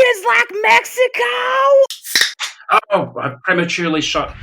is like Mexico. Oh, I prematurely shot.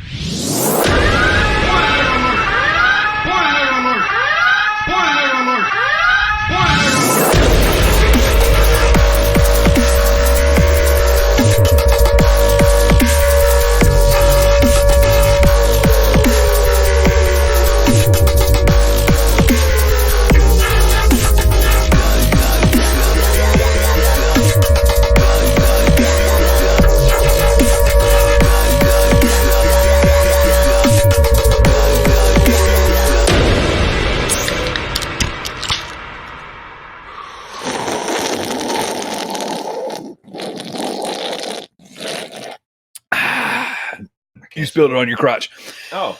You spilled it on your crotch. Oh.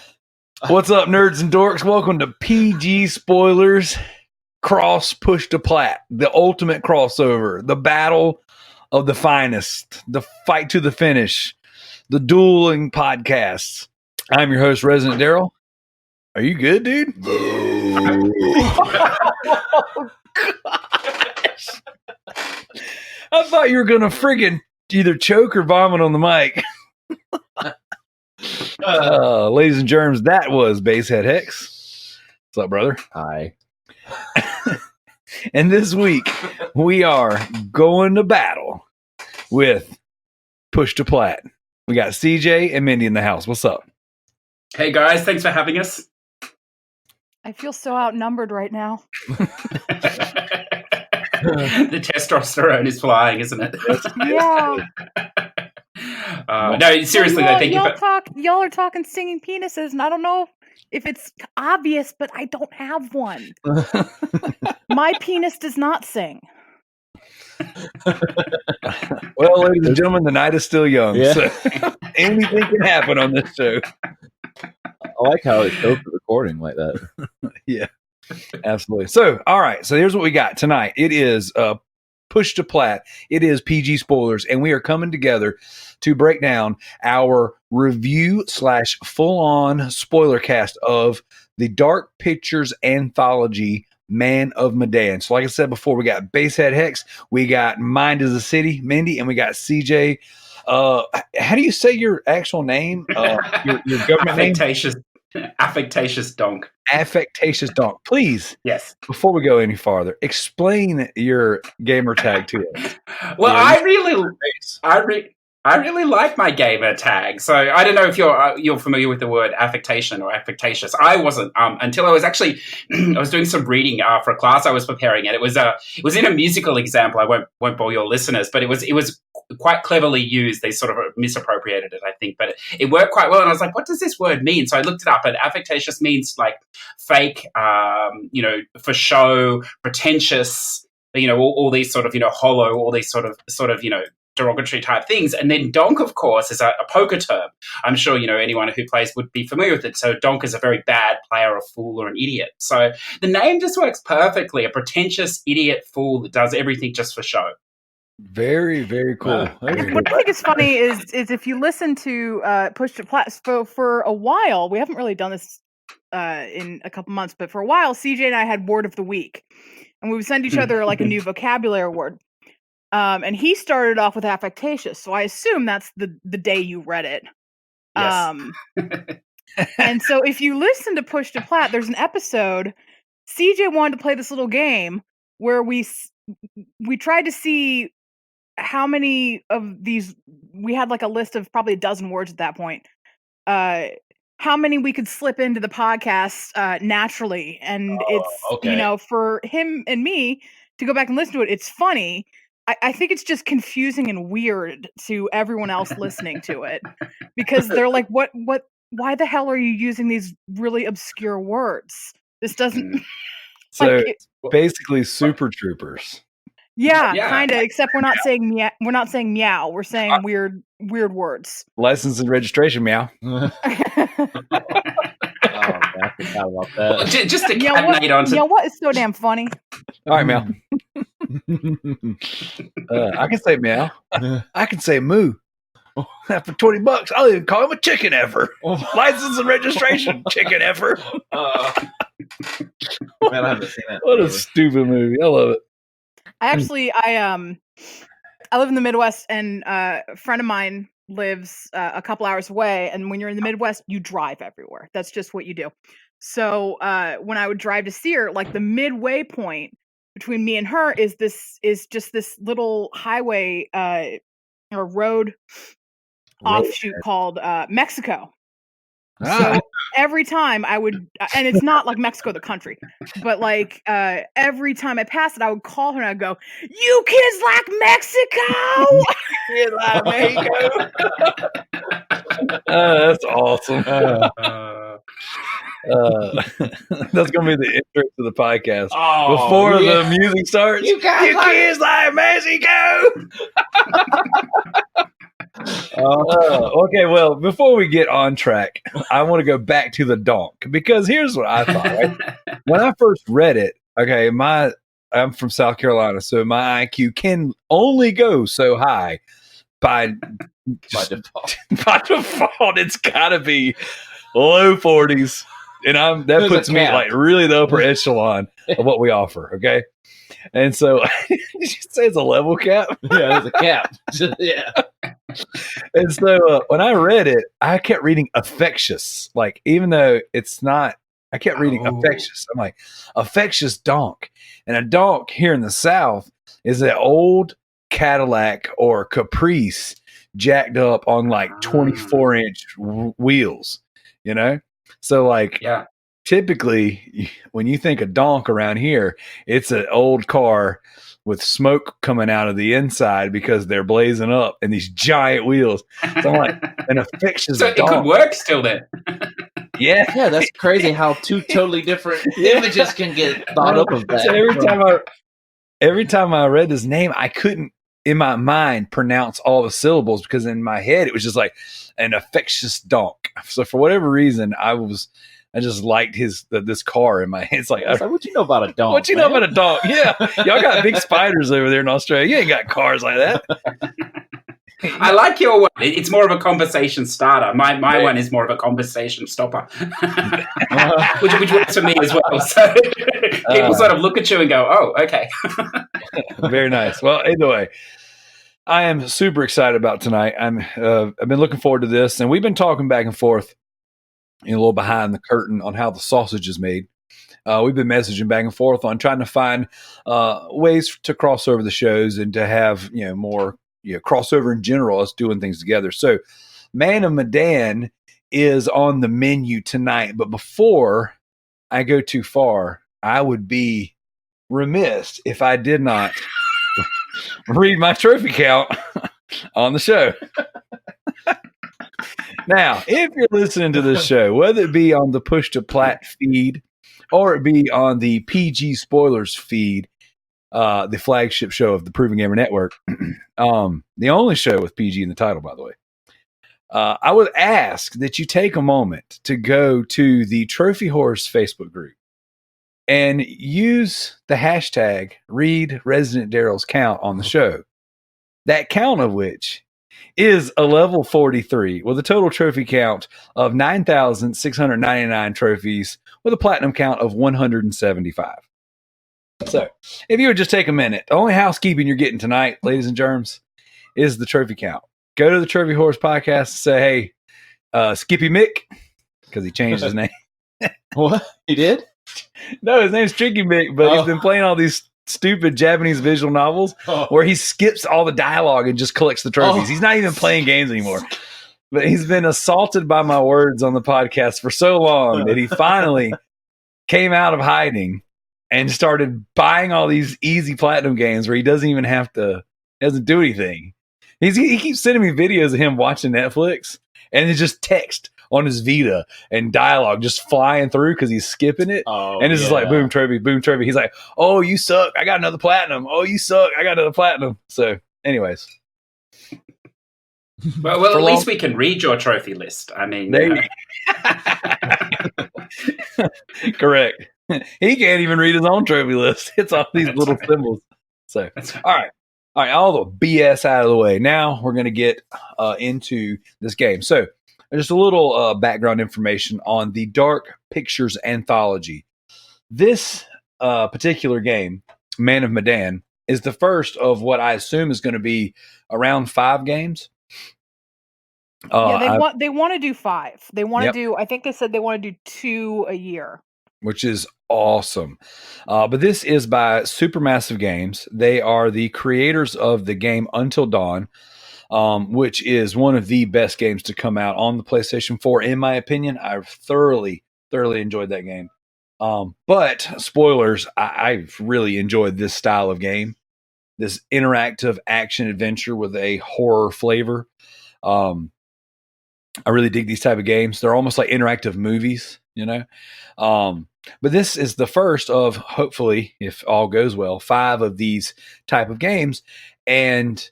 What's up, nerds and dorks? Welcome to PGSpoilers Cross Push to Plat, the ultimate crossover, the battle of the finest, the fight to the finish, the dueling podcasts. I'm your host, Residentdarrell. Are you good, dude? Oh, gosh. I thought you were going to friggin' either choke or vomit on the mic. Ladies and germs, that was Basheadhex. What's up, brother? Hi. And this week, we are going to battle with Push to Plat. We got CJ and Mindi in the house. What's up? Hey guys, thanks for having us. I feel so outnumbered right now. The testosterone is flying, isn't it? Yeah. No, seriously though, thank you. Y'all are talking singing penises, and I don't know if it's obvious, but I don't have one. My penis does not sing. Well, ladies and gentlemen, the night is still young. Yeah. So anything can happen on this show. I like how it shows the recording like that. Yeah, absolutely. So, all right. So here's what we got tonight. It is Push to Plat. It is PG Spoilers, and we are coming together to break down our review / full-on spoiler cast of the Dark Pictures Anthology Man of Medan. So like I said before, we got Basheadhex, we got Mind is a City, Mindi, and we got CJ. How do you say your actual name? Your government name? Affectatious donk. Affectatious donk. Please, yes. Before we go any farther, explain your gamer tag to us. Well, I really like my gamer tag. So I don't know if you're familiar with the word affectation or affectatious. I wasn't until I was actually I was doing some reading for a class I was preparing, and it was in a musical example. I won't bore your listeners, but it was quite cleverly used. They sort of misappropriated it, I think, but it worked quite well. And I was like, what does this word mean? So I looked it up, and affectatious means like fake, for show, pretentious, all these sort of, hollow, all these sort of, derogatory type things. And then donk, of course, is a poker term. I'm sure, anyone who plays would be familiar with it. So donk is a very bad player, a fool, or an idiot. So the name just works perfectly. A pretentious idiot fool that does everything just for show. Very, very cool. What I think is funny is if you listen to Push to Plat for a while, we haven't really done this in a couple months, but for a while, CJ and I had word of the week, and we would send each other like a new vocabulary word. And he started off with affectatious, so I assume that's the day you read it. Yes. And so if you listen to Push to Plat, there's an episode. CJ wanted to play this little game where we tried to see how many of these. We had like a list of probably a dozen words at that point. How many we could slip into the podcast naturally, and it's for him and me to go back and listen to it. It's funny. I think it's just confusing and weird to everyone else listening to it, because they're like, what, why the hell are you using these really obscure words? This doesn't. So basically Super Troopers. Yeah, kind of, except we're not saying meow. We're not saying meow. We're saying weird words. License and registration meow. Well, just to catenate onto. Yeah, what is so damn funny? All right, meow. I can say meow. I can say moo. For $20, I'll even call him a chicken effer. License and registration, chicken effer. Man, I haven't seen that. What a stupid movie! I love it. I I live in the Midwest, and a friend of mine lives a couple hours away. And when you're in the Midwest, you drive everywhere. That's just what you do. So when I would drive to see her, like the midway point between me and her is just this little highway or road offshoot called Mexico. So every time I would, and it's not like Mexico the country, but like every time I passed it, I would call her and I'd go, "You kids like Mexico?" Kids like Mexico. That's awesome. That's gonna be the intro to the podcast. Before the music starts, you kids like Mexico. Okay, well, before we get on track, I want to go back to the donk, because here's what I thought. Right? When I first read it, okay, I'm from South Carolina, so my IQ can only go so high by default. By default, it's got to be low 40s, and that puts me like really the upper echelon of what we offer. Okay. And so, did you say it's a level cap? Yeah, there's a cap. Yeah. And so, when I read it, I kept reading affectious. Like, even though it's not, I kept reading affectious. I'm like, affectious donk. And a donk here in the South is an old Cadillac or Caprice jacked up on like 24-inch wheels, you know? So, like, yeah. Typically, when you think of donk around here, it's an old car with smoke coming out of the inside because they're blazing up and these giant wheels. So I'm like, an affectious donk. So it could work still then. Yeah. Yeah, that's crazy how two totally different images can get thought up of that. So every time I read this name, I couldn't, in my mind, pronounce all the syllables, because in my head, it was just like an affectious donk. So for whatever reason, I just liked this car in my head. It's like, what you know about a donk? What you know about a donk? Yeah. Y'all got big spiders over there in Australia. You ain't got cars like that. I like your one. It's more of a conversation starter. My one is more of a conversation stopper, which works for me as well. So people sort of look at you and go, "Oh, okay." Very nice. Well, either way, I am super excited about tonight. I've been looking forward to this, and we've been talking back and forth, a little behind the curtain, on how the sausage is made. We've been messaging back and forth on trying to find ways to cross over the shows and to have more crossover in general, us doing things together. So Man of Medan is on the menu tonight, but before I go too far, I would be remiss if I did not read my trophy count on the show. Now, if you're listening to this show, whether it be on the Push2Plat feed or it be on the PGSpoilers feed, the flagship show of the Proven Gamer Network, the only show with PG in the title, by the way, I would ask that you take a moment to go to the Trophy Horse Facebook group and use the hashtag read Residentdarrell's count on the show. That count of which is a level 43 with a total trophy count of 9,699 trophies with a platinum count of 175. So if you would just take a minute, the only housekeeping you're getting tonight, ladies and germs, is the trophy count. Go to the Trophy Horse podcast and say, hey, Skippy Mick, because he changed his name. What? He did? No, his name's Tricky Mick, but he's been playing all these stupid Japanese visual novels where he skips all the dialogue and just collects the trophies. He's not even playing games anymore. But he's been assaulted by my words on the podcast for so long that he finally came out of hiding and started buying all these easy platinum games where he doesn't even have to, doesn't do anything. He keeps sending me videos of him watching Netflix, and it's just text on his Vita and dialogue just flying through because he's skipping it. And it's just like, boom, trophy, boom, trophy. He's like, oh, you suck. I got another platinum. Oh, you suck. I got another platinum. So anyways. Well, at least we can read your trophy list. I mean, correct. He can't even read his own trophy list. It's all these little symbols. So, all right, all the BS out of the way. Now we're going to get into this game. So, just a little background information on the Dark Pictures Anthology. This particular game, Man of Medan, is the first of what I assume is going to be around 5 games. Yeah, they want to do 5. They want to Yep. do. I think they said they want to do 2 a year, which is awesome. But this is by Supermassive Games. They are the creators of the game Until Dawn, which is one of the best games to come out on the PlayStation 4, in my opinion. I've thoroughly enjoyed that game. But spoilers, I've really enjoyed this style of game, this interactive action adventure with a horror flavor. I really dig these type of games. They're almost like interactive movies, you know. But this is the first of, hopefully, if all goes well, 5 of these type of games. And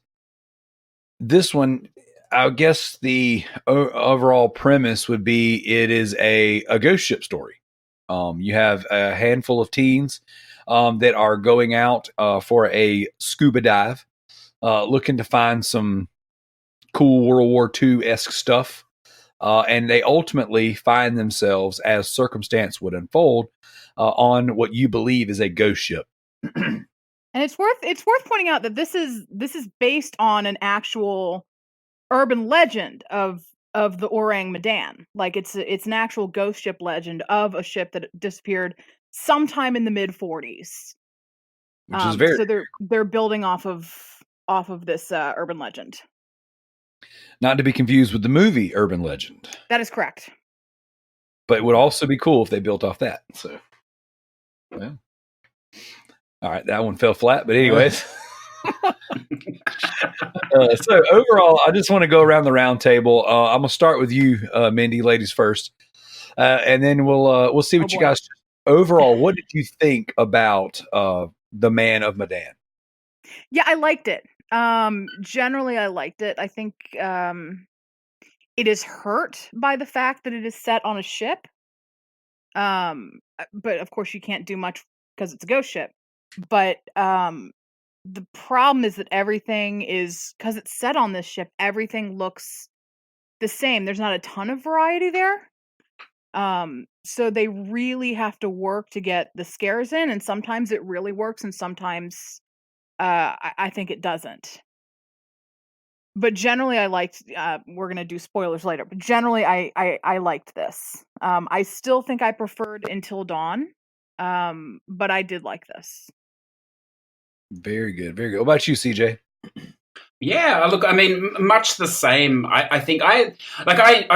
this one, I guess the overall premise would be it is a ghost ship story. You have a handful of teens that are going out for a scuba dive, looking to find some cool World War II-esque stuff. And they ultimately find themselves, as circumstance would unfold, on what you believe is a ghost ship. and it's worth pointing out that this is based on an actual urban legend of the Orang Medan. Like it's an actual ghost ship legend of a ship that disappeared sometime in the mid 40s. Which is very, so they're building off of this urban legend. not to be confused with the movie Urban Legend. That is correct. But it would also be cool if they built off that. So, well. All right, that one fell flat. But anyways, so overall, I just want to go around the round table. I'm gonna start with you, Mindi, ladies first, and then we'll see what you guys. Overall, what did you think about the Man of Medan? Yeah, I liked it. Generally, I liked it. I think it is hurt by the fact that it is set on a ship. But of course, you can't do much because it's a ghost ship. But the problem is that everything is, because it's set on this ship, everything looks the same. There's not a ton of variety there. So they really have to work to get the scares in, and sometimes it really works, and sometimes I think it doesn't. But generally, I liked. We're gonna do spoilers later, but generally, I liked this. I still think I preferred Until Dawn, but I did like this. Very good, very good. What about you, CJ? Yeah, look, I mean, much the same. I think I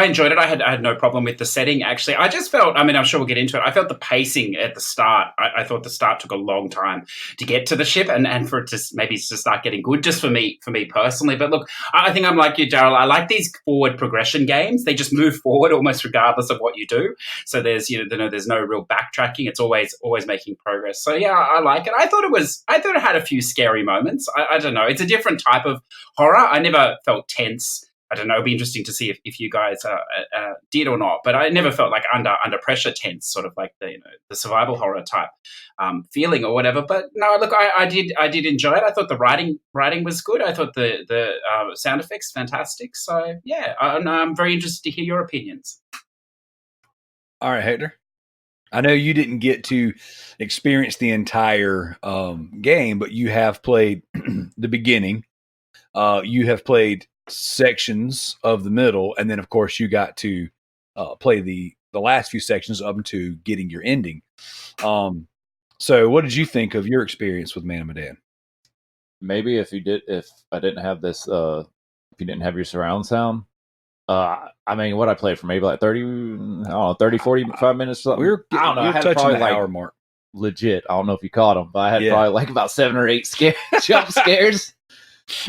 enjoyed it. I had no problem with the setting, actually. I just felt, I mean, I'm sure we'll get into it. I felt the pacing at the start. I thought the start took a long time to get to the ship and for it to maybe to start getting good, just for me personally. But look, I think I'm like you, Darrell. I like these forward progression games. They just move forward almost regardless of what you do. So there's there's no real backtracking. It's always making progress. So yeah, I like it. I thought it had a few scary moments. I don't know. It's a different type of horror. I never felt tense. I don't know. It'll be interesting to see if you guys did or not. But I never felt like under pressure tense, sort of like the survival horror type feeling or whatever. But no, look, I did enjoy it. I thought the writing was good. I thought the sound effects fantastic. So yeah, I'm very interested to hear your opinions. All right, Hector. I know you didn't get to experience the entire game, but you have played the beginning. You have played sections of the middle, and then, of course, you got to play the last few sections up to getting your ending. So, what did you think of your experience with Man of Medan? Maybe if I didn't have this, if you didn't have your surround sound, I mean, what I played for maybe like 30, 45 minutes or something. I don't know. I had touching probably the hour mark. Legit. I don't know if you caught them, but I had probably like about 7 or 8 jump scares.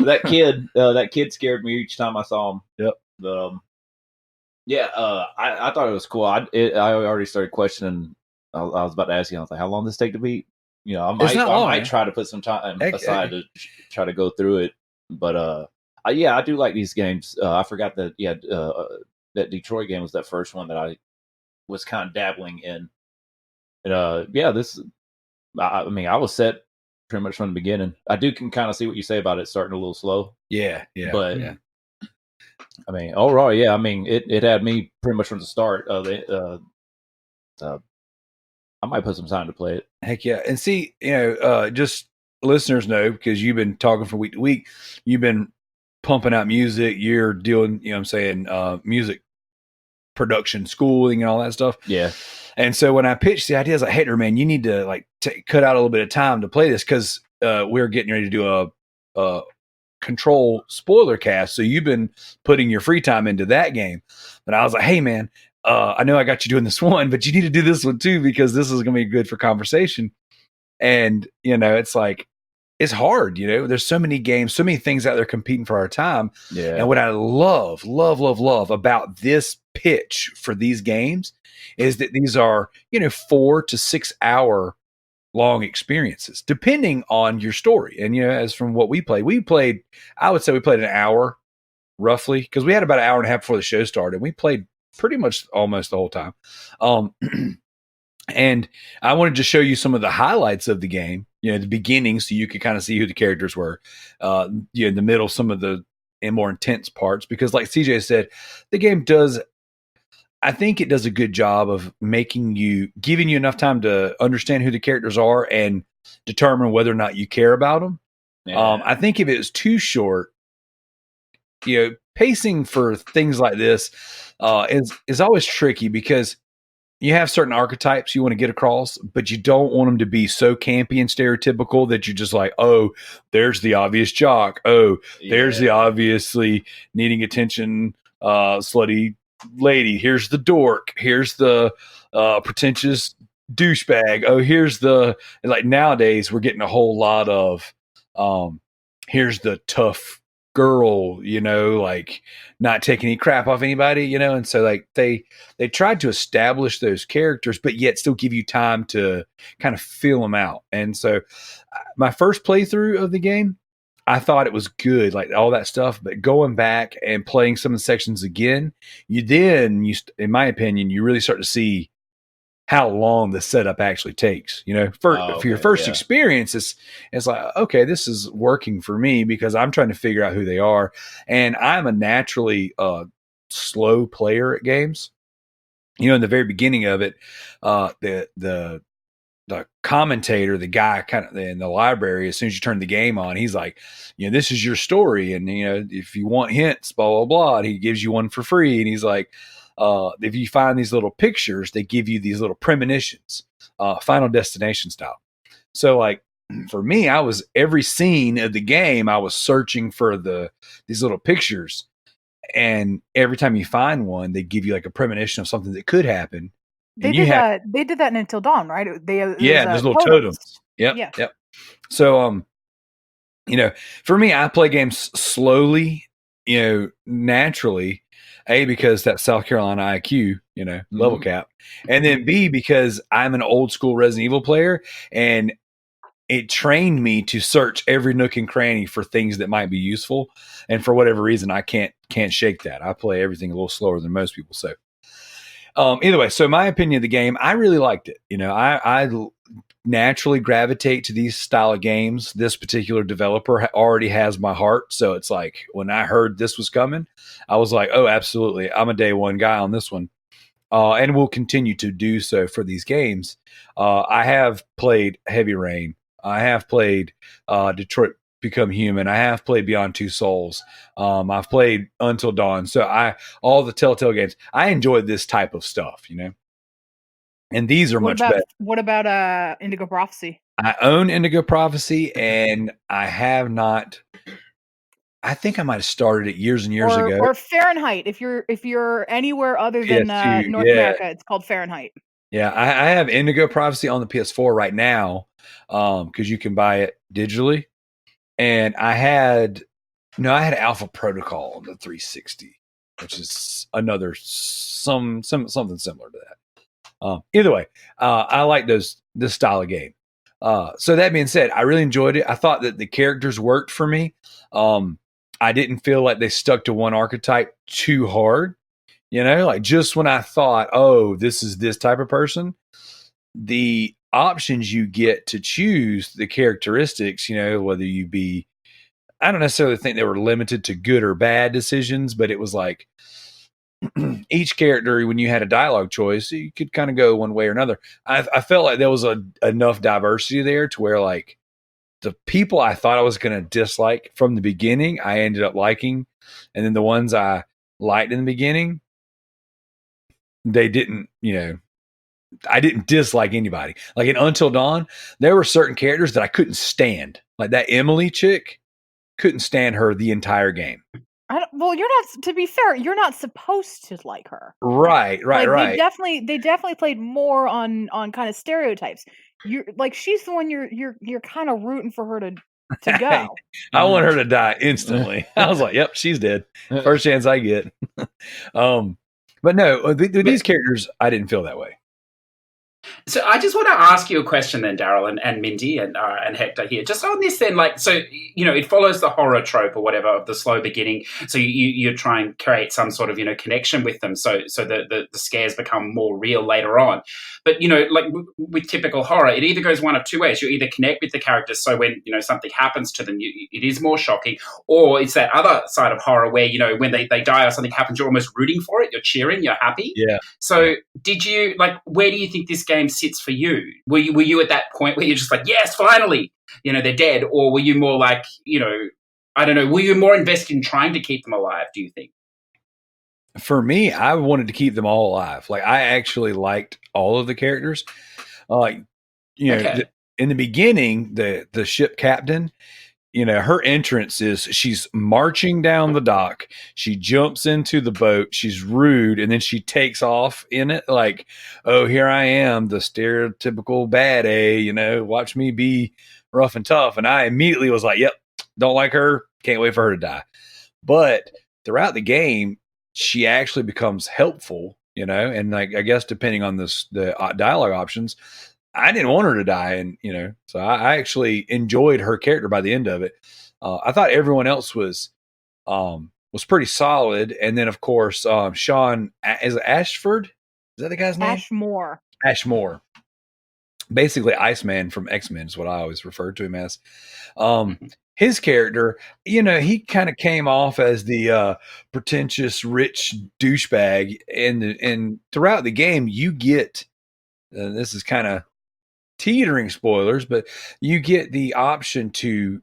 That kid scared me each time I saw him. Yep. But, I thought it was cool. I already started questioning. I was about to ask you. I was like, how long does this take to beat? I might try to put some time aside to try to go through it. But I do like these games. I forgot that that Detroit game was that first one that I was kind of dabbling in. And this. I mean, I was set pretty much from the beginning. I can kind of see what you say about it starting a little slow. Yeah. But I mean, overall, yeah. I mean, it had me pretty much from the start. I might put some time to play it. Heck yeah. And see, just listeners know, because you've been talking from week to week, you've been pumping out music. You're doing, you know what I'm saying, music production, schooling, and all that stuff. Yeah. And so when I pitched the idea, I was like, hey, man, you need to like cut out a little bit of time to play this, because we're getting ready to do a Control spoiler cast. So you've been putting your free time into that game. But I was like, hey, man, I know I got you doing this one, but you need to do this one too, because this is going to be good for conversation. And, you know, it's like, it's hard, you know, there's so many games, so many things out there competing for our time. Yeah. And what I love about this pitch for these games is that these are, you know, 4 to 6 hour long experiences, depending on your story. And, you know, as from what we played, I would say we played an hour roughly, because we had about an hour and a half before the show started. We played pretty much almost the whole time. And I wanted to show you some of the highlights of the game, you know, the beginning, so you could kind of see who the characters were. You know, in the middle, some of the more intense parts, because like CJ said, the game does, I think it does a good job of giving you enough time to understand who the characters are and determine whether or not you care about them. Yeah. I think if it was too short, you know, pacing for things like this is always tricky, because you have certain archetypes you want to get across, but you don't want them to be so campy and stereotypical that you're just like, oh, there's the obvious jock. Oh, there's the obviously needing attention, slutty lady. Here's the dork. Here's the pretentious douchebag. Oh, here's the, like, nowadays we're getting a whole lot of here's the tough girl, you know, like not taking any crap off anybody, you know. And so like they tried to establish those characters, but yet still give you time to kind of feel them out. And so my first playthrough of the game, I thought it was good, like all that stuff, but going back and playing some of the sections again, in my opinion, you really start to see how long the setup actually takes. You know, for your first experience, it's like, okay, this is working for me, because I'm trying to figure out who they are. And I'm a naturally slow player at games. You know, in the very beginning of it, the commentator, the guy kind of in the library, as soon as you turn the game on, he's like, you know, this is your story. And, you know, if you want hints, blah, blah, blah, and he gives you one for free. And he's like, if you find these little pictures, they give you these little premonitions, Final Destination style. So like for me, I was, every scene of the game, I was searching for these little pictures. And every time you find one, they give you like a premonition of something that could happen. They did that in Until Dawn, right? Those little totems. Yep. So, you know, for me, I play games slowly, you know, naturally. A, because that South Carolina IQ, you know, level cap. And then B, because I'm an old school Resident Evil player, and it trained me to search every nook and cranny for things that might be useful. And for whatever reason, I can't shake that. I play everything a little slower than most people. So either way, so my opinion of the game, I really liked it. You know, I naturally gravitate to these style of games. This particular developer already has my heart. So it's like, when I heard this was coming, I was like, oh, absolutely. I'm a day one guy on this one. And will continue to do so for these games. I have played Heavy Rain. I have played Detroit Become Human. I have played Beyond Two Souls. I've played Until Dawn. So all the Telltale games, I enjoyed this type of stuff, you know. And these are much better. What about Indigo Prophecy? I own Indigo Prophecy, and I have not. I think I might have started it years and years ago. Or Fahrenheit. If you're anywhere other than North America, it's called Fahrenheit. Yeah, I have Indigo Prophecy on the PS4 right now, because you can buy it digitally. And I had Alpha Protocol on the 360, which is another something similar to that. Either way, I like this style of game. So that being said, I really enjoyed it. I thought that the characters worked for me. I didn't feel like they stuck to one archetype too hard. You know, like just when I thought, oh, this is this type of person, the options you get to choose the characteristics, you know, whether you be, I don't necessarily think they were limited to good or bad decisions, but it was like, each character, when you had a dialogue choice, you could kind of go one way or another. I felt like there was enough diversity there to where, like, the people I thought I was going to dislike from the beginning, I ended up liking. And then the ones I liked in the beginning, they didn't, I didn't dislike anybody. Like in Until Dawn, there were certain characters that I couldn't stand. Like that Emily chick, couldn't stand her the entire game. Well, you're not. To be fair, you're not supposed to like her. Right. They definitely played more on kind of stereotypes. You're like, she's the one you're kind of rooting for her to go. I want her to die instantly. I was like, yep, she's dead. First chance I get. But no, these characters, I didn't feel that way. So I just want to ask you a question then, Darrell and Mindi and Hector here. Just on this then, like, so, it follows the horror trope or whatever of the slow beginning. So you try and create some sort of, connection with them so the scares become more real later on. But, like with typical horror, it either goes one of two ways. You either connect with the characters so when, something happens to them, it is more shocking. Or it's that other side of horror where, when they die or something happens, you're almost rooting for it. You're cheering, you're happy. Yeah. So did you, like, where do you think this game sits for you? Were you at that point where you're just like, yes, finally, they're dead? Or were you more like, I don't know, were you more invested in trying to keep them alive, do you think? For me, I wanted to keep them all alive. Like, I actually liked all of the characters. In the beginning, the ship captain, her entrance is she's marching down the dock. She jumps into the boat. She's rude. And then she takes off in it like, oh, here I am, the stereotypical bad A, watch me be rough and tough. And I immediately was like, yep, don't like her. Can't wait for her to die. But throughout the game, she actually becomes helpful, and like, I guess depending on the dialogue options, I didn't want her to die. And, so I actually enjoyed her character by the end of it. I thought everyone else was pretty solid. And then of course, Sean, is it Ashford? Is that the guy's name? Ashmore. Basically Iceman from X-Men is what I always referred to him as. His character, he kind of came off as the pretentious rich douchebag, and throughout the game you get, this is kind of teetering spoilers, but you get the option you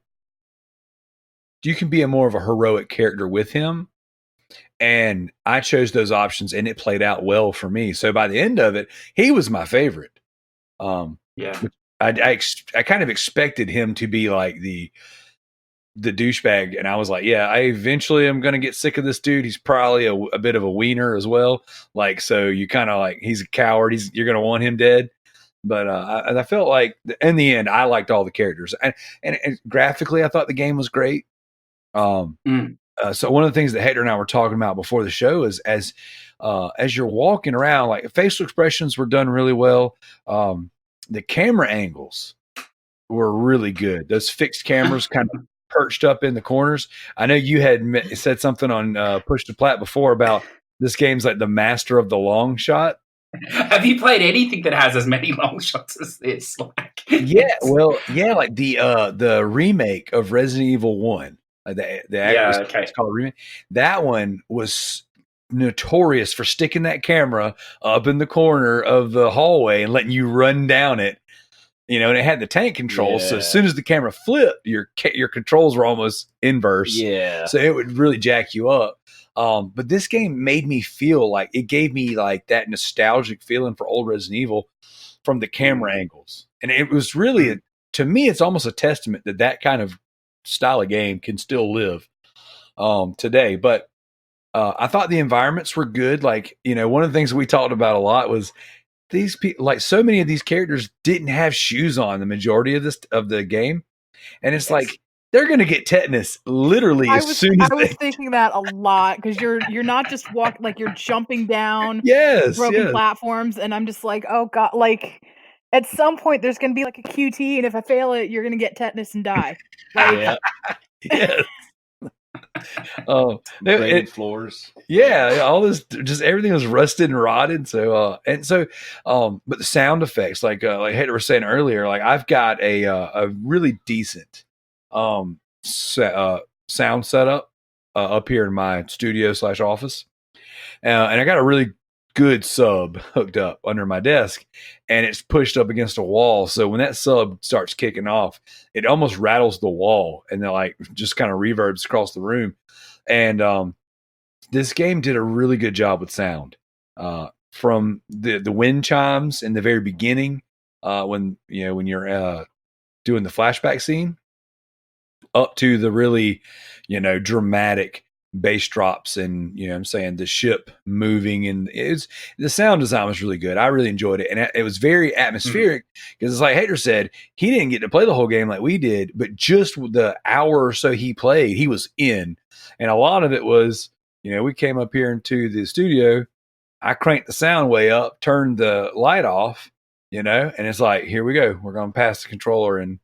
can be more of a heroic character with him. And I chose those options and it played out well for me. So by the end of it, he was my favorite. Yeah. I kind of expected him to be like the douchebag. And I was like, yeah, I eventually am going to get sick of this dude. He's probably a bit of a wiener as well. Like, so you kind of like, he's a coward. You're going to want him dead. But I felt like in the end, I liked all the characters, and graphically, I thought the game was great. So one of the things that Hector and I were talking about before the show is as you're walking around, like facial expressions were done really well. The camera angles were really good. Those fixed cameras kind of perched up in the corners. I know you had said something on Push2Plat before about this game's like the master of the long shot. Have you played anything that has as many long shots as this? Like, like the remake of Resident Evil 1. It's called remake. That one was notorious for sticking that camera up in the corner of the hallway and letting you run down it. And it had the tank controls. Yeah. So as soon as the camera flipped, your controls were almost inverse. Yeah. So it would really jack you up. But this game made me feel like it gave me like that nostalgic feeling for old Resident Evil from the camera angles. And it was really, to me, it's almost a testament that kind of style of game can still live today. But I thought the environments were good. Like, one of the things we talked about a lot was these people, like so many of these characters didn't have shoes on the majority of the game. And it's like, they're going to get tetanus literally as soon as I was thinking that a lot because you're not just walking, like you're jumping down broken platforms, and I'm just like, oh god, like at some point there's going to be like a QT, and if I fail it, you're going to get tetanus and die. Like, yes. Graded floors. Yeah, all this, just everything was rusted and rotted. So but the sound effects, like Hector was saying earlier, like I've got a really decent sound setup up here in my studio / office, and I got a really good sub hooked up under my desk, and it's pushed up against a wall. So when that sub starts kicking off, it almost rattles the wall, and then like just kind of reverbs across the room. And this game did a really good job with sound, from the wind chimes in the very beginning, when you're doing the flashback scene, up to the really dramatic bass drops, and I'm saying the ship moving, and the sound design was really good. I really enjoyed it, and it was very atmospheric, because it's like Hater said, he didn't get to play the whole game like we did, but just the hour or so he played, he was in. And a lot of it was, we came up here into the studio, I cranked the sound way up, turned the light off, and it's like, here we go, we're going to pass the controller and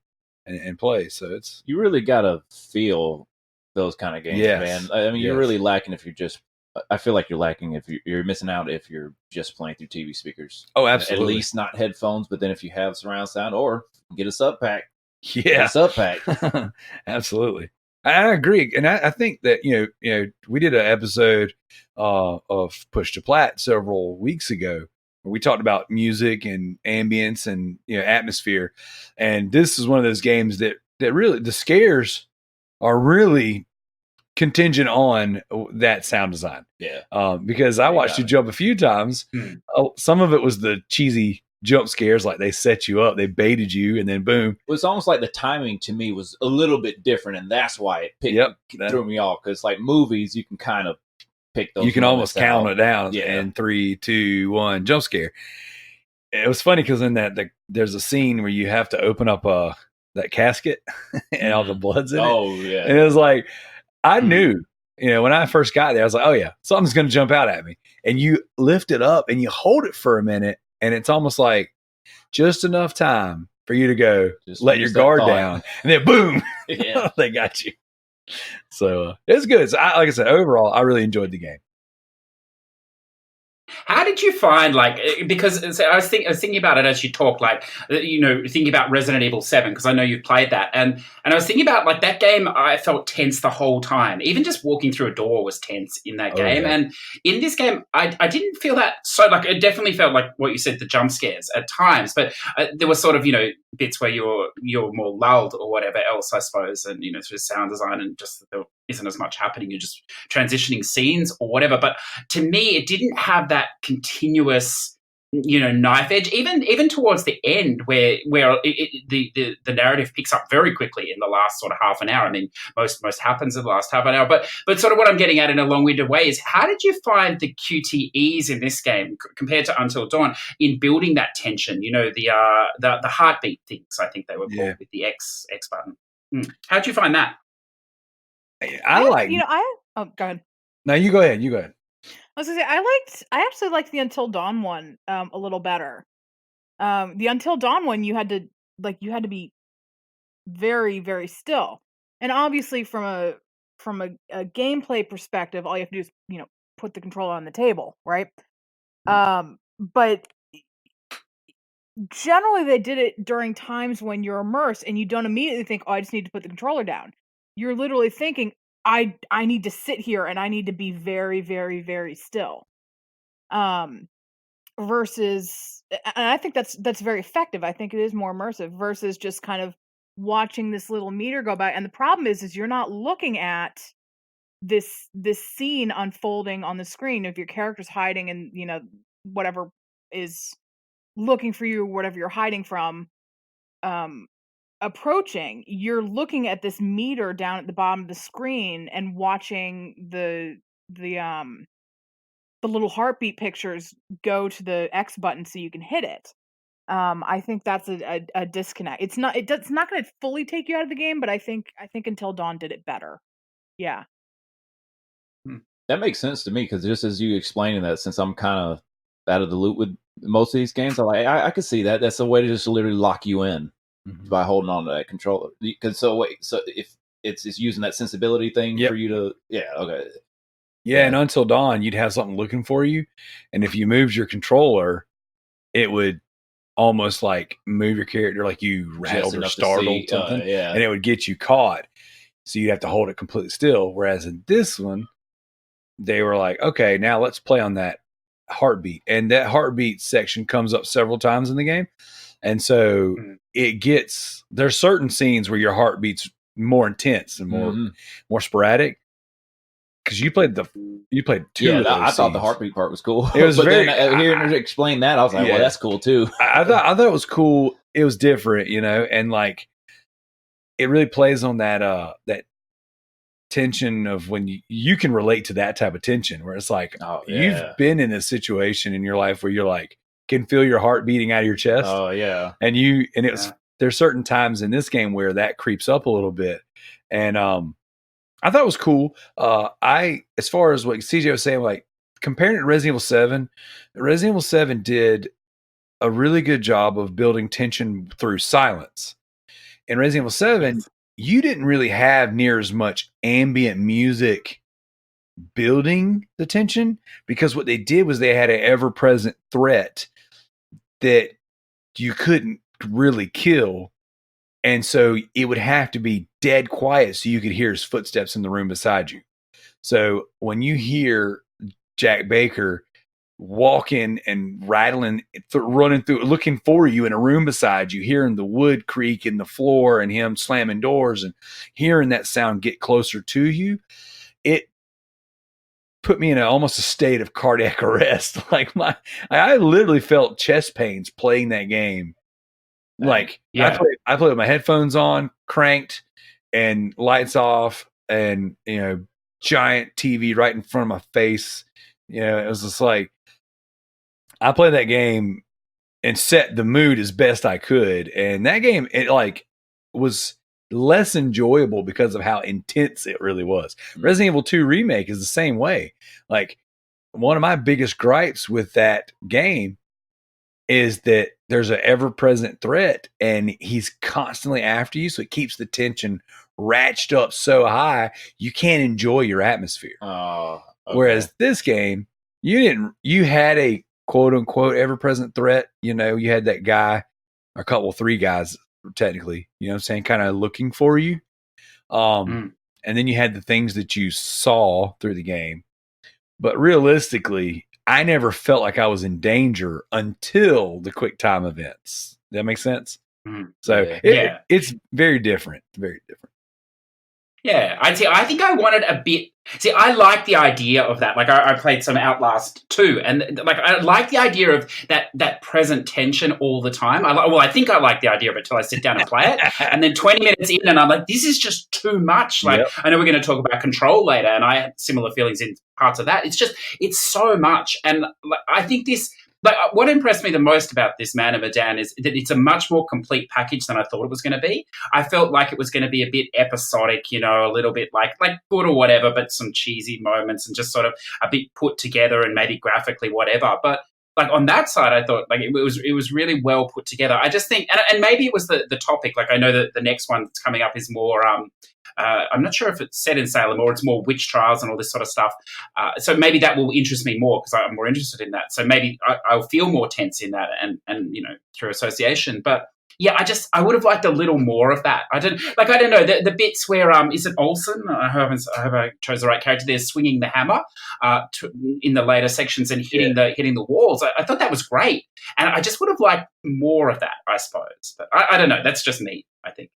play. So you really gotta feel those kind of games, man. I mean, you're really lacking if you're just. I feel like you're lacking if you're missing out if you're just playing through TV speakers. Oh, absolutely. At least not headphones, but then if you have surround sound, or get a sub pack. Yeah, get a sub pack. Absolutely, I agree, and I think that we did an episode of Push2Plat several weeks ago. We talked about music and ambience and atmosphere, and this is one of those games that really, the scares are really contingent on that sound design. Yeah. Because I watched you jump a few times. Some of it was the cheesy jump scares, like they set you up, they baited you, and then boom. It was almost like the timing to me was a little bit different, and that's why it threw me off. Because like movies, you can kind of pick those. You can almost count it down. And 3, 2, 1, jump scare. It was funny because in that there's a scene where you have to open up that casket and all the blood's in it. Oh yeah. And it was like, I knew, when I first got there, I was like, oh yeah, something's going to jump out at me. And you lift it up and you hold it for a minute, and it's almost like just enough time for you to go, just let your guard down, and then boom, they got you. So it's good. So like I said, overall, I really enjoyed the game. How did you find, because I was thinking about it as you talked, thinking about Resident Evil 7, because I know you've played that, and I was thinking about, that game, I felt tense the whole time. Even just walking through a door was tense in that game, and in this game, I didn't feel that so, it definitely felt like what you said, the jump scares at times, but there was sort of, bits where you're more lulled or whatever else, I suppose, and, through sound design and just there isn't as much happening, you're just transitioning scenes or whatever, but to me, it didn't have that continuous, knife edge, even towards the end where the narrative picks up very quickly in the last sort of half an hour. I mean, most happens in the last half an hour, but sort of what I'm getting at in a long-winded way is, how did you find the QTEs in this game compared to Until Dawn in building that tension? The heartbeat things, I think they were called, with the X button. How'd you find that? Oh, go ahead. No, you go ahead. I was gonna say, I actually liked the Until Dawn one a little better. The Until Dawn one, you had to be very, very still, and obviously from a gameplay perspective, all you have to do is put the controller on the table, right? But generally they did it during times when you're immersed, and you don't immediately think, oh, I just need to put the controller down. You're literally thinking, I need to sit here and I need to be very, very, very still. Versus, and I think that's very effective. I think it is more immersive versus just kind of watching this little meter go by. And the problem is you're not looking at this scene unfolding on the screen. If your character's hiding and whatever is looking for you, or whatever you're hiding from, approaching, you're looking at this meter down at the bottom of the screen and watching the little heartbeat pictures go to the X button so you can hit it. I think that's a disconnect. It's not going to fully take you out of the game, but I think Until Dawn did it better. Yeah. That makes sense to me, because just as you explaining that, since I'm kind of out of the loop with most of these games, I could see that. That's a way to just literally lock you in. By holding on to that controller, because so if it's using that sensibility thing for you to and Until Dawn, you'd have something looking for you, and if you moved your controller, it would almost like move your character like you rattled or startled something, and it would get you caught, so you'd have to hold it completely still. Whereas in this one, they were like, okay, now let's play on that heartbeat, and that heartbeat section comes up several times in the game. And so there's certain scenes where your heartbeat's more intense and more sporadic. Because you played two of those I thought scenes. the heartbeat part was cool. It was but very. Then hearing her explain that, I was like, well, that's cool too. I thought it was cool. It was different, and like it really plays on that tension of when you can relate to that type of tension, where it's like you've been in a situation in your life where you're like can feel your heart beating out of your chest. Oh yeah, and there's certain times in this game where that creeps up a little bit, and I thought it was cool. As far as what CJ was saying, like comparing it to Resident Evil 7 did a really good job of building tension through silence. In Resident Evil 7, you didn't really have near as much ambient music building the tension, because what they did was they had an ever-present threat that you couldn't really kill. And so it would have to be dead quiet so you could hear his footsteps in the room beside you. So when you hear Jack Baker walking and rattling, running through, looking for you in a room beside you, hearing the wood creak in the floor and him slamming doors and hearing that sound get closer to you, it put me in almost a state of cardiac arrest. Like I literally felt chest pains playing that game. Like I played with my headphones on, cranked, and lights off, and giant TV right in front of my face. It was just like I played that game and set the mood as best I could, and that game was less enjoyable because of how intense it really was. Resident Evil 2 Remake is the same way. Like one of my biggest gripes with that game is that there's an ever-present threat and he's constantly after you, so it keeps the tension ratcheted up so high you can't enjoy your atmosphere. Okay. Whereas this game, you had a quote-unquote ever-present threat. You had that guy, or three guys technically, what I'm saying, kind of looking for you. And then you had the things that you saw through the game. But realistically, I never felt like I was in danger until the quick time events. Does that make sense? So it's very different. Very different. Yeah, I think I wanted a bit. See, I like the idea of that. Like, I played some Outlast 2, and like I like the idea of that present tension all the time. I think I like the idea of it till I sit down and play it, and then 20 minutes in, and I'm like, this is just too much. Like, I know we're going to talk about Control later, and I had similar feelings in parts of that. It's so much, and I think this. Like, what impressed me the most about this Man of Medan is that it's a much more complete package than I thought it was going to be. I felt like it was going to be a bit episodic, a little bit like good or whatever, but some cheesy moments and just sort of a bit put together and maybe graphically whatever. But like on that side, I thought like it was really well put together. I just think, and maybe it was the topic. Like I know that the next one that's coming up is more. I'm not sure if it's set in Salem or it's more witch trials and all this sort of stuff. So maybe that will interest me more because I'm more interested in that. So maybe I'll feel more tense in that and through association. But yeah, I would have liked a little more of that. I don't know the bits where is it Olsen? I hope I chose the right character. They're swinging the hammer in the later sections and hitting the walls. I thought that was great, and I just would have liked more of that, I suppose. But I don't know. That's just me, I think.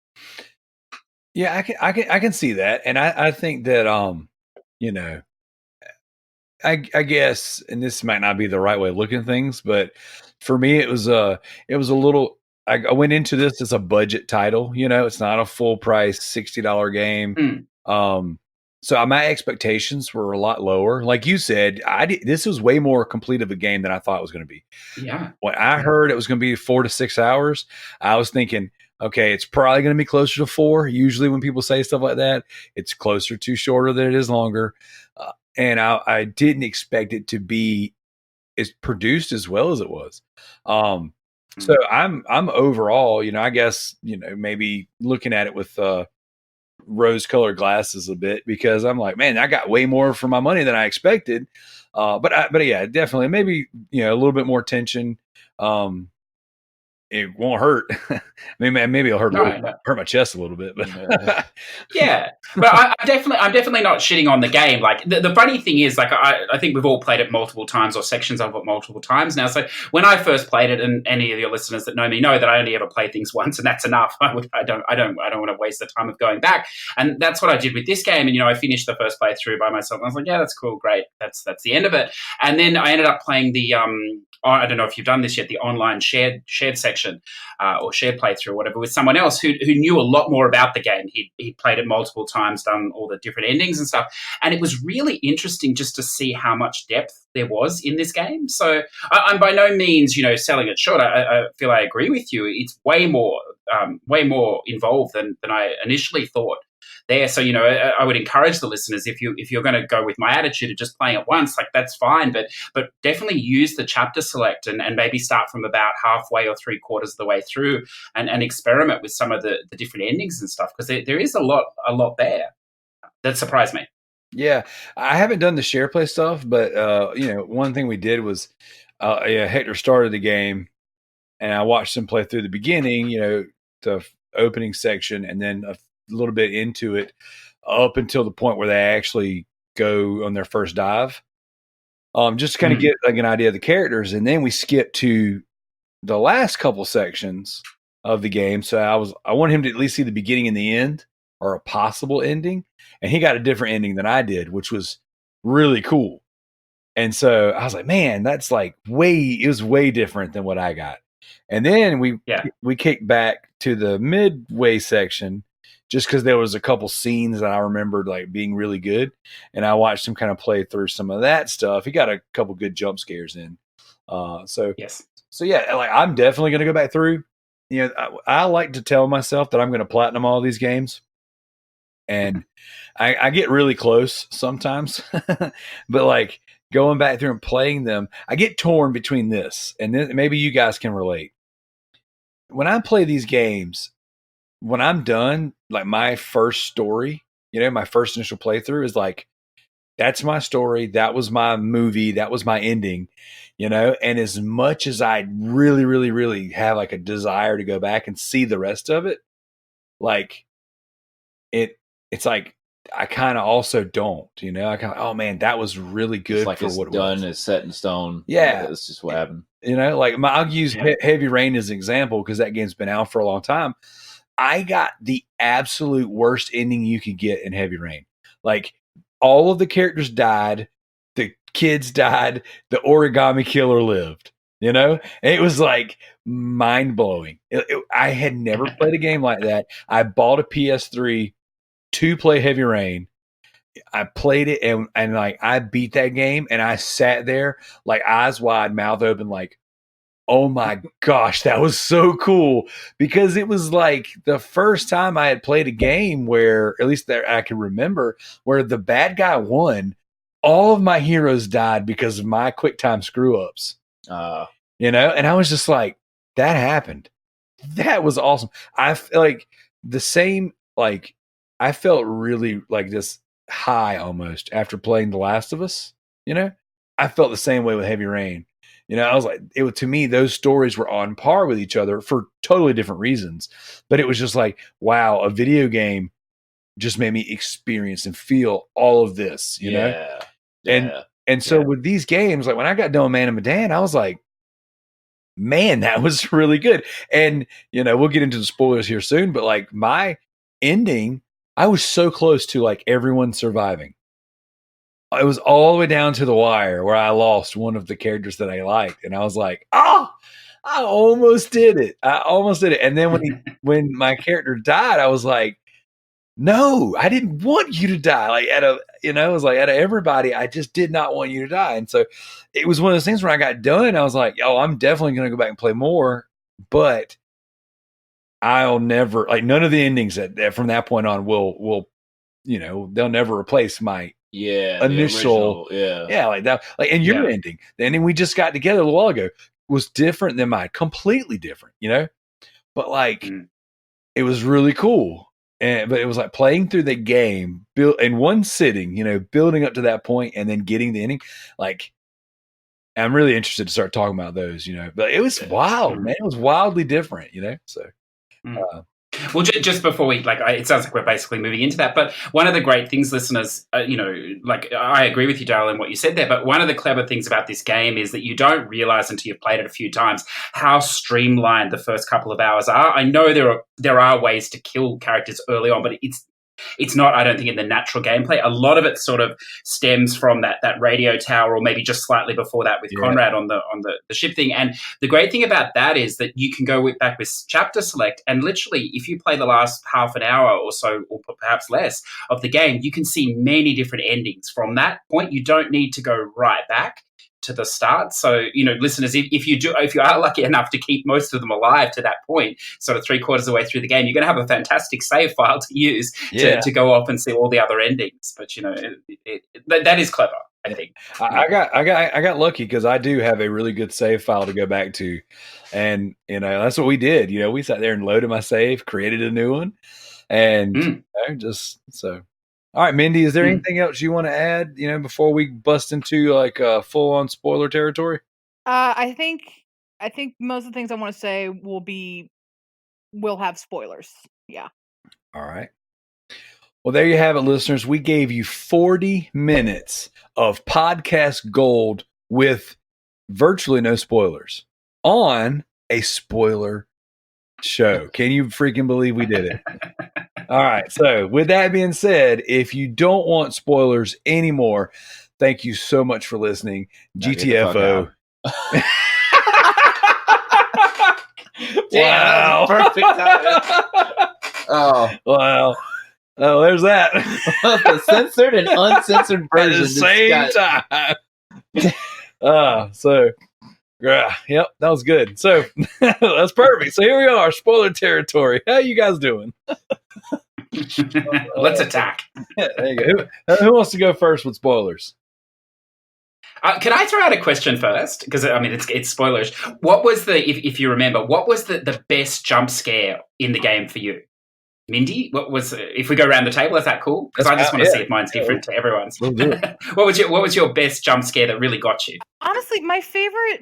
Yeah, I can see that, and I think that I guess, and this might not be the right way of looking at things, but for me it was a little. I went into this as a budget title. It's not a full price $60 game. So my expectations were a lot lower. Like you said, this was way more complete of a game than I thought it was going to be. Yeah. When I heard it was going to be 4 to 6 hours, I was thinking, okay, it's probably going to be closer to 4. Usually when people say stuff like that, it's closer to shorter than it is longer. And I didn't expect it to be as produced as well as it was. So I'm overall, I guess, maybe looking at it with rose-colored glasses a bit, because I'm like, man, I got way more for my money than I expected. But yeah, definitely, maybe a little bit more tension. it won't hurt. Maybe it'll hurt my chest a little bit, but yeah. But I'm definitely not shitting on the game. Like the funny thing is, like I think we've all played it multiple times, or sections of it multiple times now. So when I first played it, and any of your listeners that know me know that I only ever play things once, and that's enough. I don't want to waste the time of going back. And that's what I did with this game. And I finished the first playthrough by myself. And I was like, yeah, that's cool, great. That's the end of it. And then I ended up playing the I don't know if you've done this yet, the online shared section or shared playthrough, or whatever, with someone else who knew a lot more about the game. He'd played it multiple times, done all the different endings and stuff. And it was really interesting just to see how much depth there was in this game. So I'm by no means, selling it short. I feel I agree with you. It's way more involved than I initially thought there. So, I would encourage the listeners, if you're going to go with my attitude of just playing it once, like that's fine, but definitely use the chapter select and maybe start from about halfway or 3/4 of the way through and experiment with some of the different endings and stuff, because there is a lot there that surprised me. Yeah, I haven't done the share play stuff, but one thing we did was Hector started the game and I watched him play through the beginning, the opening section, and then a little bit into it up until the point where they actually go on their first dive, just to kind of get like an idea of the characters. And then we skip to the last couple sections of the game. So I wanted him to at least see the beginning and the end, or a possible ending. And he got a different ending than I did, which was really cool. And so I was like, man, that's like it was way different than what I got. And then we kicked back to the midway section, just because there was a couple scenes that I remembered like being really good, and I watched him kind of play through some of that stuff. He got a couple good jump scares in. So yeah, like I'm definitely going to go back through. I like to tell myself that I'm going to platinum all these games, and I get really close sometimes, but like going back through and playing them, I get torn between this and then maybe you guys can relate. When I play these games, when I'm done, like my first story, my first initial playthrough is like, that's my story. That was my movie. That was my ending, and as much as I really, really, really have like a desire to go back and see the rest of it, like it's like, I kind of also don't, I kind of, oh man, that was really good. It's like for what it was. Done, it's set in stone. Yeah. That's just what happened. Like I'll use Heavy Rain as an example, because that game's been out for a long time. I got the absolute worst ending you could get in Heavy Rain. Like all of the characters died, the kids died, the origami killer lived, and it was like mind blowing. I had never played a game like that. I bought a PS3 to play Heavy Rain. I played it and like I beat that game, and I sat there like eyes wide, mouth open, like, oh my gosh, that was so cool, because it was like the first time I had played a game where, at least that I can remember, where the bad guy won. All of my heroes died because of my quick time screw ups. And I was just like, that happened. That was awesome. I feel like the same, like I felt really like this high almost after playing The Last of Us. I felt the same way with Heavy Rain. I was like, to me, those stories were on par with each other for totally different reasons. But it was just like, wow, a video game just made me experience and feel all of this, know? And so with these games, like when I got done with Man and Medan, I was like, man, that was really good. And, we'll get into the spoilers here soon, but like my ending, I was so close to like everyone surviving. It was all the way down to the wire where I lost one of the characters that I liked. And I was like, I almost did it. And then when my character died, I was like, no, I didn't want you to die. Like it was like out of everybody, I just did not want you to die. And so it was one of those things where I got done. I was like, oh, I'm definitely going to go back and play more, but I'll never, like, none of the endings that from that point on will they'll never replace my initial like that, like, and your ending, the ending we just got together a while ago was different than mine, completely different, but like it was really cool. But it was like playing through the game built in one sitting, building up to that point and then getting the ending. Like I'm really interested to start talking about those, but it was wild, man. It was wildly different, so. Well, just before we it sounds like we're basically moving into that. But one of the great things, listeners, I agree with you, Darrell, in what you said there. But one of the clever things about this game is that you don't realize until you've played it a few times how streamlined the first couple of hours are. I know there are ways to kill characters early on, but it's not, I don't think, in the natural gameplay. A lot of it sort of stems from that radio tower, or maybe just slightly before that with Conrad on the ship thing. And the great thing about that is that you can go back with chapter select, and literally, if you play the last half an hour or so, or perhaps less of the game, you can see many different endings from that point. You don't need to go right back to the start. So, listeners, if you are lucky enough to keep most of them alive to that point, sort of 3/4 of the way through the game, you're going to have a fantastic save file to use to go off and see all the other endings. But that is clever, I think. I got lucky because I do have a really good save file to go back to, and that's what we did. We sat there and loaded my save, created a new one, and just so. All right, Mindi, is there anything else you want to add, before we bust into full-on spoiler territory? I think most of the things I want to say will have spoilers. Yeah. All right. Well, there you have it, listeners. We gave you 40 minutes of podcast gold with virtually no spoilers on a spoiler show. Can you freaking believe we did it? All right. So with that being said, if you don't want spoilers anymore, thank you so much for listening. GTFO. Wow. Perfect time. Oh, wow. Oh, there's that. The censored and uncensored version at the same time. Yep, that was good. So that's perfect. So here we are, spoiler territory. How you guys doing? Let's attack. There you go. Who wants to go first with spoilers? Can I throw out a question first? Because it's spoilers. What was if you remember, what was the best jump scare in the game for you? Mindi, what was, if we go around the table, is that cool? Because I just want to see if mine's different to everyone's. We'll do it. What was your best jump scare that really got you? Honestly, my favorite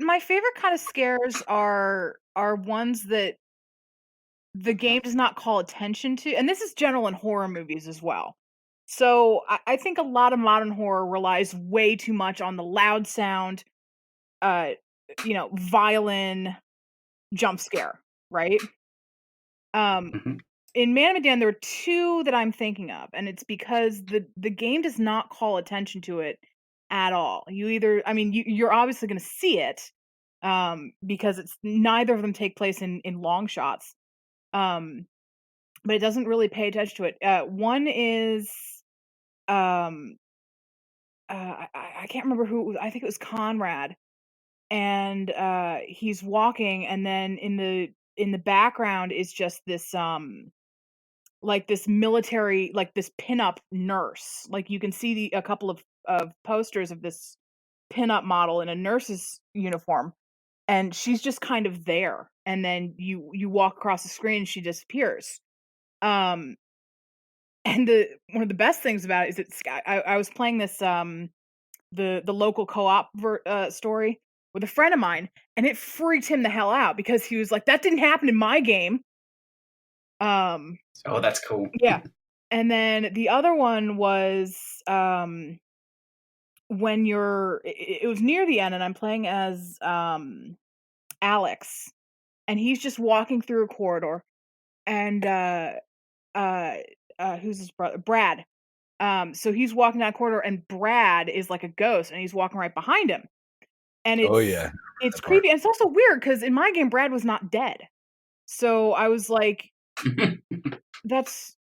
kind of scares are ones that the game does not call attention to, and this is general in horror movies as well. So I think a lot of modern horror relies way too much on the loud sound, violin jump scare, right? In Man of Medan, there are two that I'm thinking of, and it's because the game does not call attention to it at all. You're obviously going to see it, because it's neither of them take place in long shots, but it doesn't really pay attention to it. One is, I can't remember who it was. I think it was Conrad, and he's walking, and then in the background is just this like this military, like this pinup nurse. Like you can see a couple of posters of this pinup model in a nurse's uniform, and she's just kind of there. And then you walk across the screen and she disappears. And one of the best things about it is I was playing this the local co-op story with a friend of mine, and it freaked him the hell out because he was like, that didn't happen in my game. Oh, that's cool. Yeah. And then the other one was when it was near the end, and I'm playing as Alex, and he's just walking through a corridor, and who's his brother? Brad. So he's walking down a corridor, and Brad is like a ghost, and he's walking right behind him. And it's creepy, and it's also weird because in my game Brad was not dead. So I was like, that's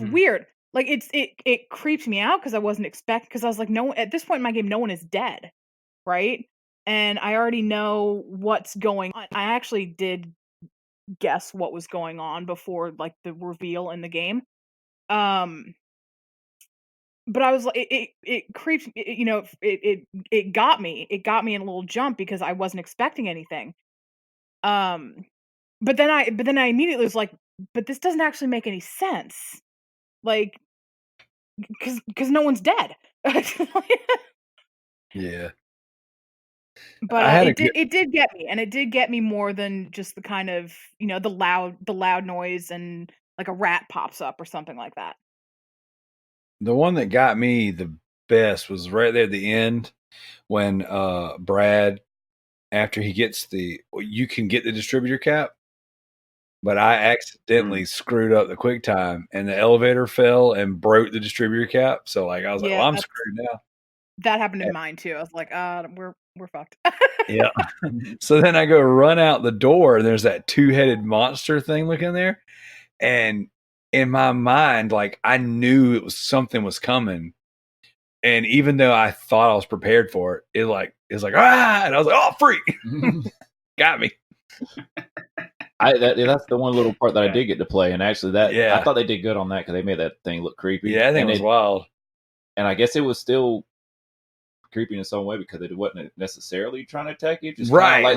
weird. Like it creeps me out because I wasn't expecting, because I was like, no, at this point in my game, no one is dead, right? And I already know what's going on. I actually did guess what was going on before like the reveal in the game. But I was like, it creeps, it got me. It got me in a little jump because I wasn't expecting anything. But then I immediately was like, but this doesn't actually make any sense. Like, because no one's dead. Yeah. But it did get me, and it did get me more than just the kind of, the loud noise and like a rat pops up or something like that. The one that got me the best was right there at the end when Brad, after he gets you can get the distributor cap, but I accidentally screwed up the quick time and the elevator fell and broke the distributor cap. So like I was like, well, I'm screwed now. That happened in mine too. I was like, we're fucked. Yeah. So then I go run out the door and there's that 2-headed monster thing looking there. And in my mind, like I knew something was coming. And even though I thought I was prepared for it, it was like, ah, and I was like, oh, freak. Got me. That's the one little part that I did get to play. And actually I thought they did good on that because they made that thing look creepy. Yeah, I think it was wild. And I guess it was still creepy in some way because it wasn't necessarily trying to attack you. Just looking at you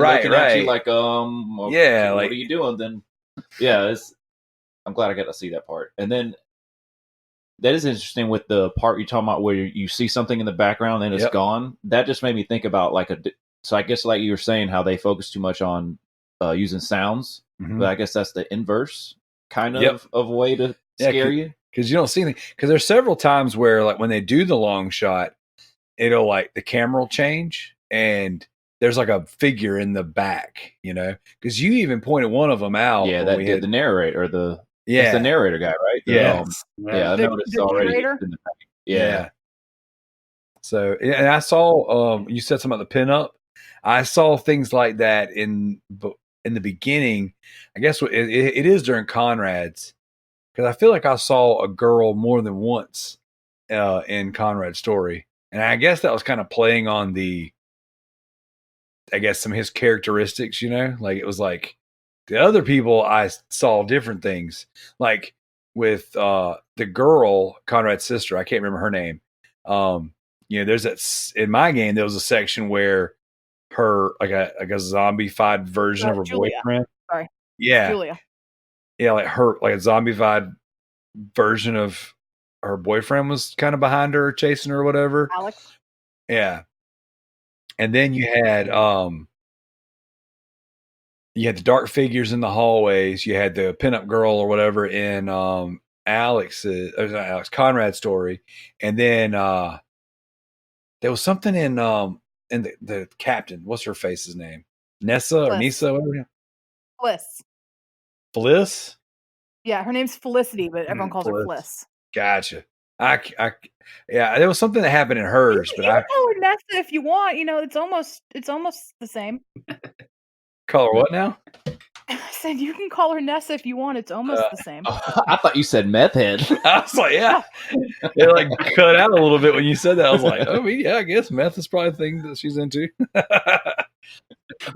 like, what are you doing? Then, I'm glad I got to see that part. And then that is interesting with the part you're talking about where you see something in the background and it's gone. That just made me think about so I guess like you were saying how they focus too much on using sounds, but I guess that's the inverse kind of way to scare you. Because you don't see anything. Because there's several times where like when they do the long shot, it'll like the camera will change and there's like a figure in the back, because you even pointed one of them out. Yeah, the narrator or it's the narrator guy, right? I noticed already. In the back. Yeah. So, and I saw you said something about the pinup. I saw things like that in the beginning. I guess it is during Conrad's, because I feel like I saw a girl more than once in Conrad's story. And I guess that was kind of playing on some of his characteristics, like it was like the other people I saw different things, like with the girl, Conrad's sister. I can't remember her name. There's that in my game, there was a section where her, like a zombified version of her boyfriend. Sorry. Yeah. Julia. Yeah. Like her, like a zombified version of her boyfriend was kind of behind her, chasing her or whatever. Alex. Yeah. And then you had the dark figures in the hallways. You had the pinup girl or whatever in Conrad's story. And then there was something in the captain. What's her face's name? Nessa or Nisa? Whatever. Fliss? Yeah, her name's Felicity, but everyone calls her Fliss. Gotcha. There was something that happened in hers, but I call her Nessa if you want. It's almost the same. Call her what now? I said you can call her Nessa if you want. It's almost the same. I thought you said meth head. I was like, yeah. It like cut out a little bit when you said that. I was like, I guess meth is probably the thing that she's into.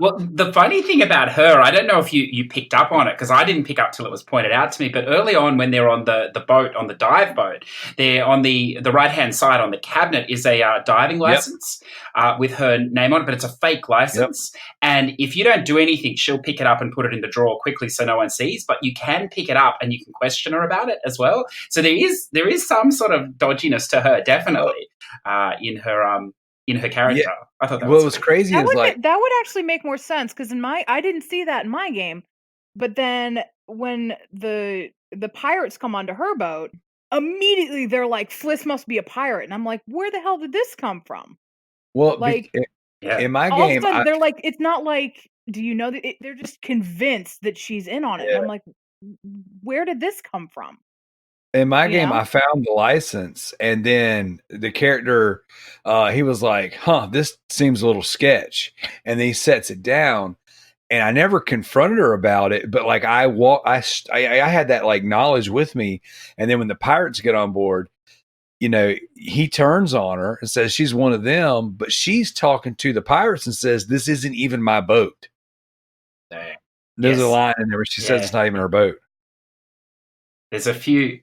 Well, the funny thing about her, I don't know if you picked up on it, because I didn't pick up till it was pointed out to me, but early on when they're on the boat, on the dive boat, they're on the right-hand side on the cabinet is a diving license with her name on it, but it's a fake license. Yep. And if you don't do anything, she'll pick it up and put it in the drawer quickly so no one sees, but you can pick it up and you can question her about it as well. So there is some sort of dodginess to her, definitely, in her character. Yeah. I thought that was crazy. That would actually make more sense, because I didn't see that in my game. But then when the pirates come onto her boat, immediately they're like, Fliss must be a pirate. And I'm like, where the hell did this come from? Well, like in my all game, of a sudden, they're like, it's not like, do you know that they're just convinced that she's in on it. And I'm like, where did this come from? In my game, I found the license, and then the character, he was like, this seems a little sketch. And then he sets it down, and I never confronted her about it, but like I had that like knowledge with me. And then when the pirates get on board, he turns on her and says she's one of them, but she's talking to the pirates and says, this isn't even my boat. Dang. There's a line in there where she says it's not even her boat. There's a few.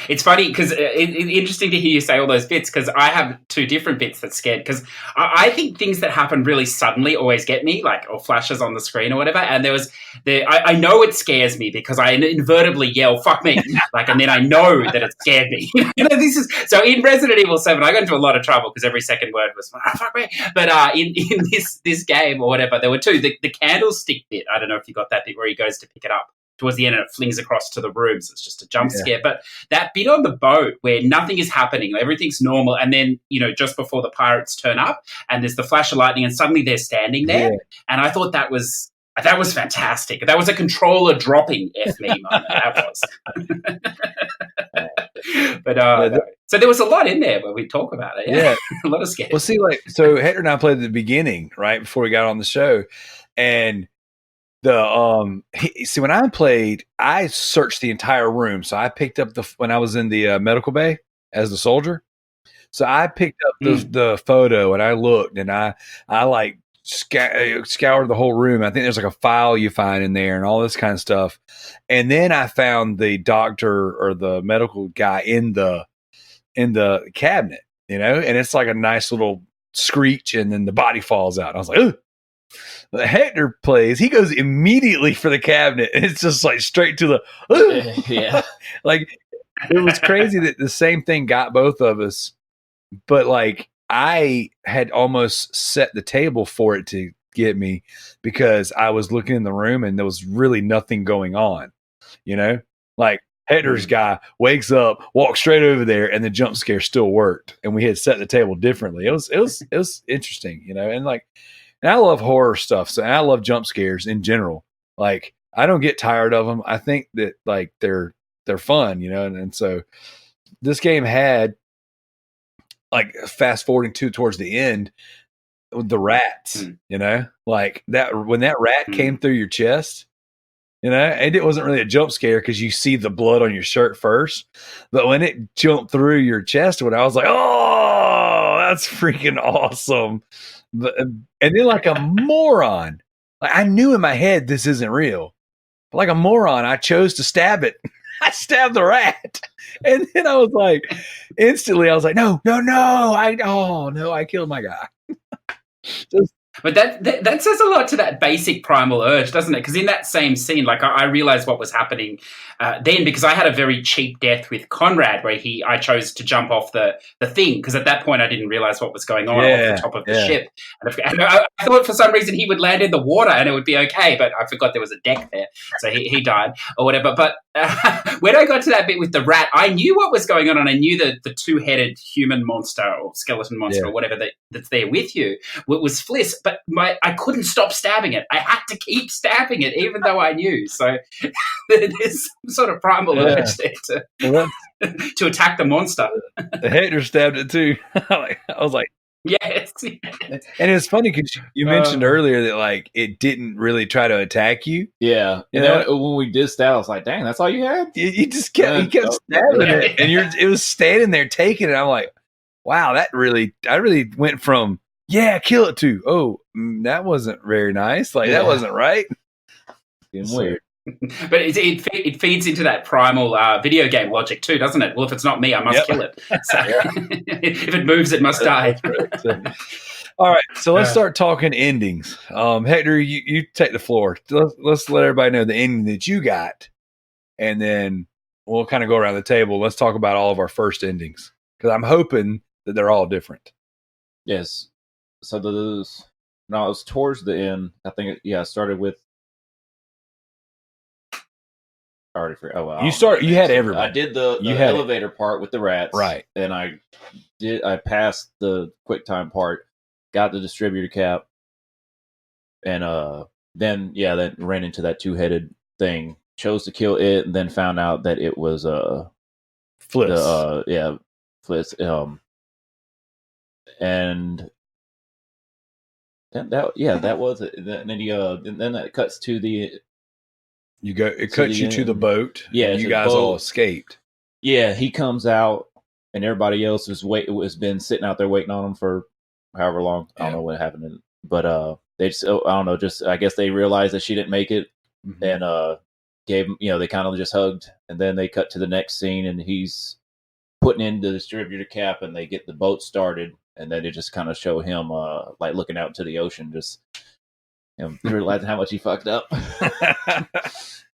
It's funny because it's interesting to hear you say all those bits because I have two different bits that scared because I think things that happen really suddenly always get me, like or flashes on the screen or whatever. And I know it scares me because I inadvertently yell "fuck me," like, and then I know that it scared me. This is so in Resident Evil 7. I got into a lot of trouble because every second word was "fuck me." But in this game or whatever, there were two. The candlestick bit. I don't know if you got that bit where he goes to pick it up towards the end and it flings across to the room, so it's just a jump scare. But that bit on the boat where nothing is happening, everything's normal, and then, just before the pirates turn up and there's the flash of lightning and suddenly they're standing there. Yeah. And I thought that was fantastic. That was a controller dropping F-me moment. That was. But so there was a lot in there when we talk about it. Yeah. A lot of scares. Well, see, so Hector and I played at the beginning, right, before we got on the show, and when I played, I searched the entire room. So I picked up when I was in the medical bay as the soldier. So I picked up the photo and I looked and I like scoured the whole room. I think there's like a file you find in there and all this kind of stuff. And then I found the doctor or the medical guy in the cabinet, and it's like a nice little screech and then the body falls out. I was like, ugh. Hector plays, he goes immediately for the cabinet and it's just like straight to the yeah. Like it was crazy that the same thing got both of us, but like I had almost set the table for it to get me because I was looking in the room and there was really nothing going on, like Hector's guy wakes up, walks straight over there, and the jump scare still worked, and we had set the table differently. It was interesting, and I love horror stuff, so I love jump scares in general. Like I don't get tired of them. I think that like they're fun, and so this game had like fast forwarding towards the end with the rats, like that when that rat came through your chest, and it wasn't really a jump scare because you see the blood on your shirt first, but when it jumped through your chest, when I was like, oh, that's freaking awesome. And then like a moron, like I knew in my head this isn't real, but like a moron, I chose to stab it. I stabbed the rat, and then I was like, instantly, I was like, no, I killed my guy. But that says a lot to that basic primal urge, doesn't it? Because in that same scene, like I realized what was happening then because I had a very cheap death with Conrad where I chose to jump off the thing because at that point I didn't realize what was going on off the top of the ship. And I thought for some reason he would land in the water and it would be okay, but I forgot there was a deck there. So he died or whatever. But when I got to that bit with the rat, I knew what was going on and I knew that the two-headed human monster or skeleton monster or whatever that's there with you was Fliss. But I couldn't stop stabbing it. I had to keep stabbing it, even though I knew. So there's some sort of primal urge there to attack the monster. The Hector stabbed it too. I was like, yes. And it's funny because you mentioned earlier that like it didn't really try to attack you. Yeah. And then when we did stab, I was like, dang, that's all you had? You just kept stabbing it, and it was standing there taking it. I'm like, wow, I really went from kill it to that wasn't very nice. Like that wasn't right. It's weird. But it feeds into that primal video game logic too, doesn't it? Well, if it's not me, I must kill it. So, if it moves, it must die. All right, so let's start talking endings. Hector, you take the floor. Let's let everybody know the ending that you got, and then we'll kind of go around the table. Let's talk about all of our first endings because I'm hoping that they're all different. Yes. So it was towards the end. I think I started with. I already forgot. Oh, well, you had everybody. I did the elevator part with the rats, right? And I passed the quick time part, got the distributor cap, and then ran into that two-headed thing. Chose to kill it, and then found out that it was Fliss. Fliss. And that was it. And then that cuts to the. It cuts you to the boat. Yeah, you guys all escaped. Yeah, he comes out, and everybody else has been sitting out there waiting on him for however long. I don't know what happened, but they just I don't know. Just I guess they realized that she didn't make it, and gave him, they kind of just hugged, and then they cut to the next scene, and he's putting in the distributor cap, and they get the boat started, and then they just kind of show him like looking out into the ocean, just realizing how much he fucked up.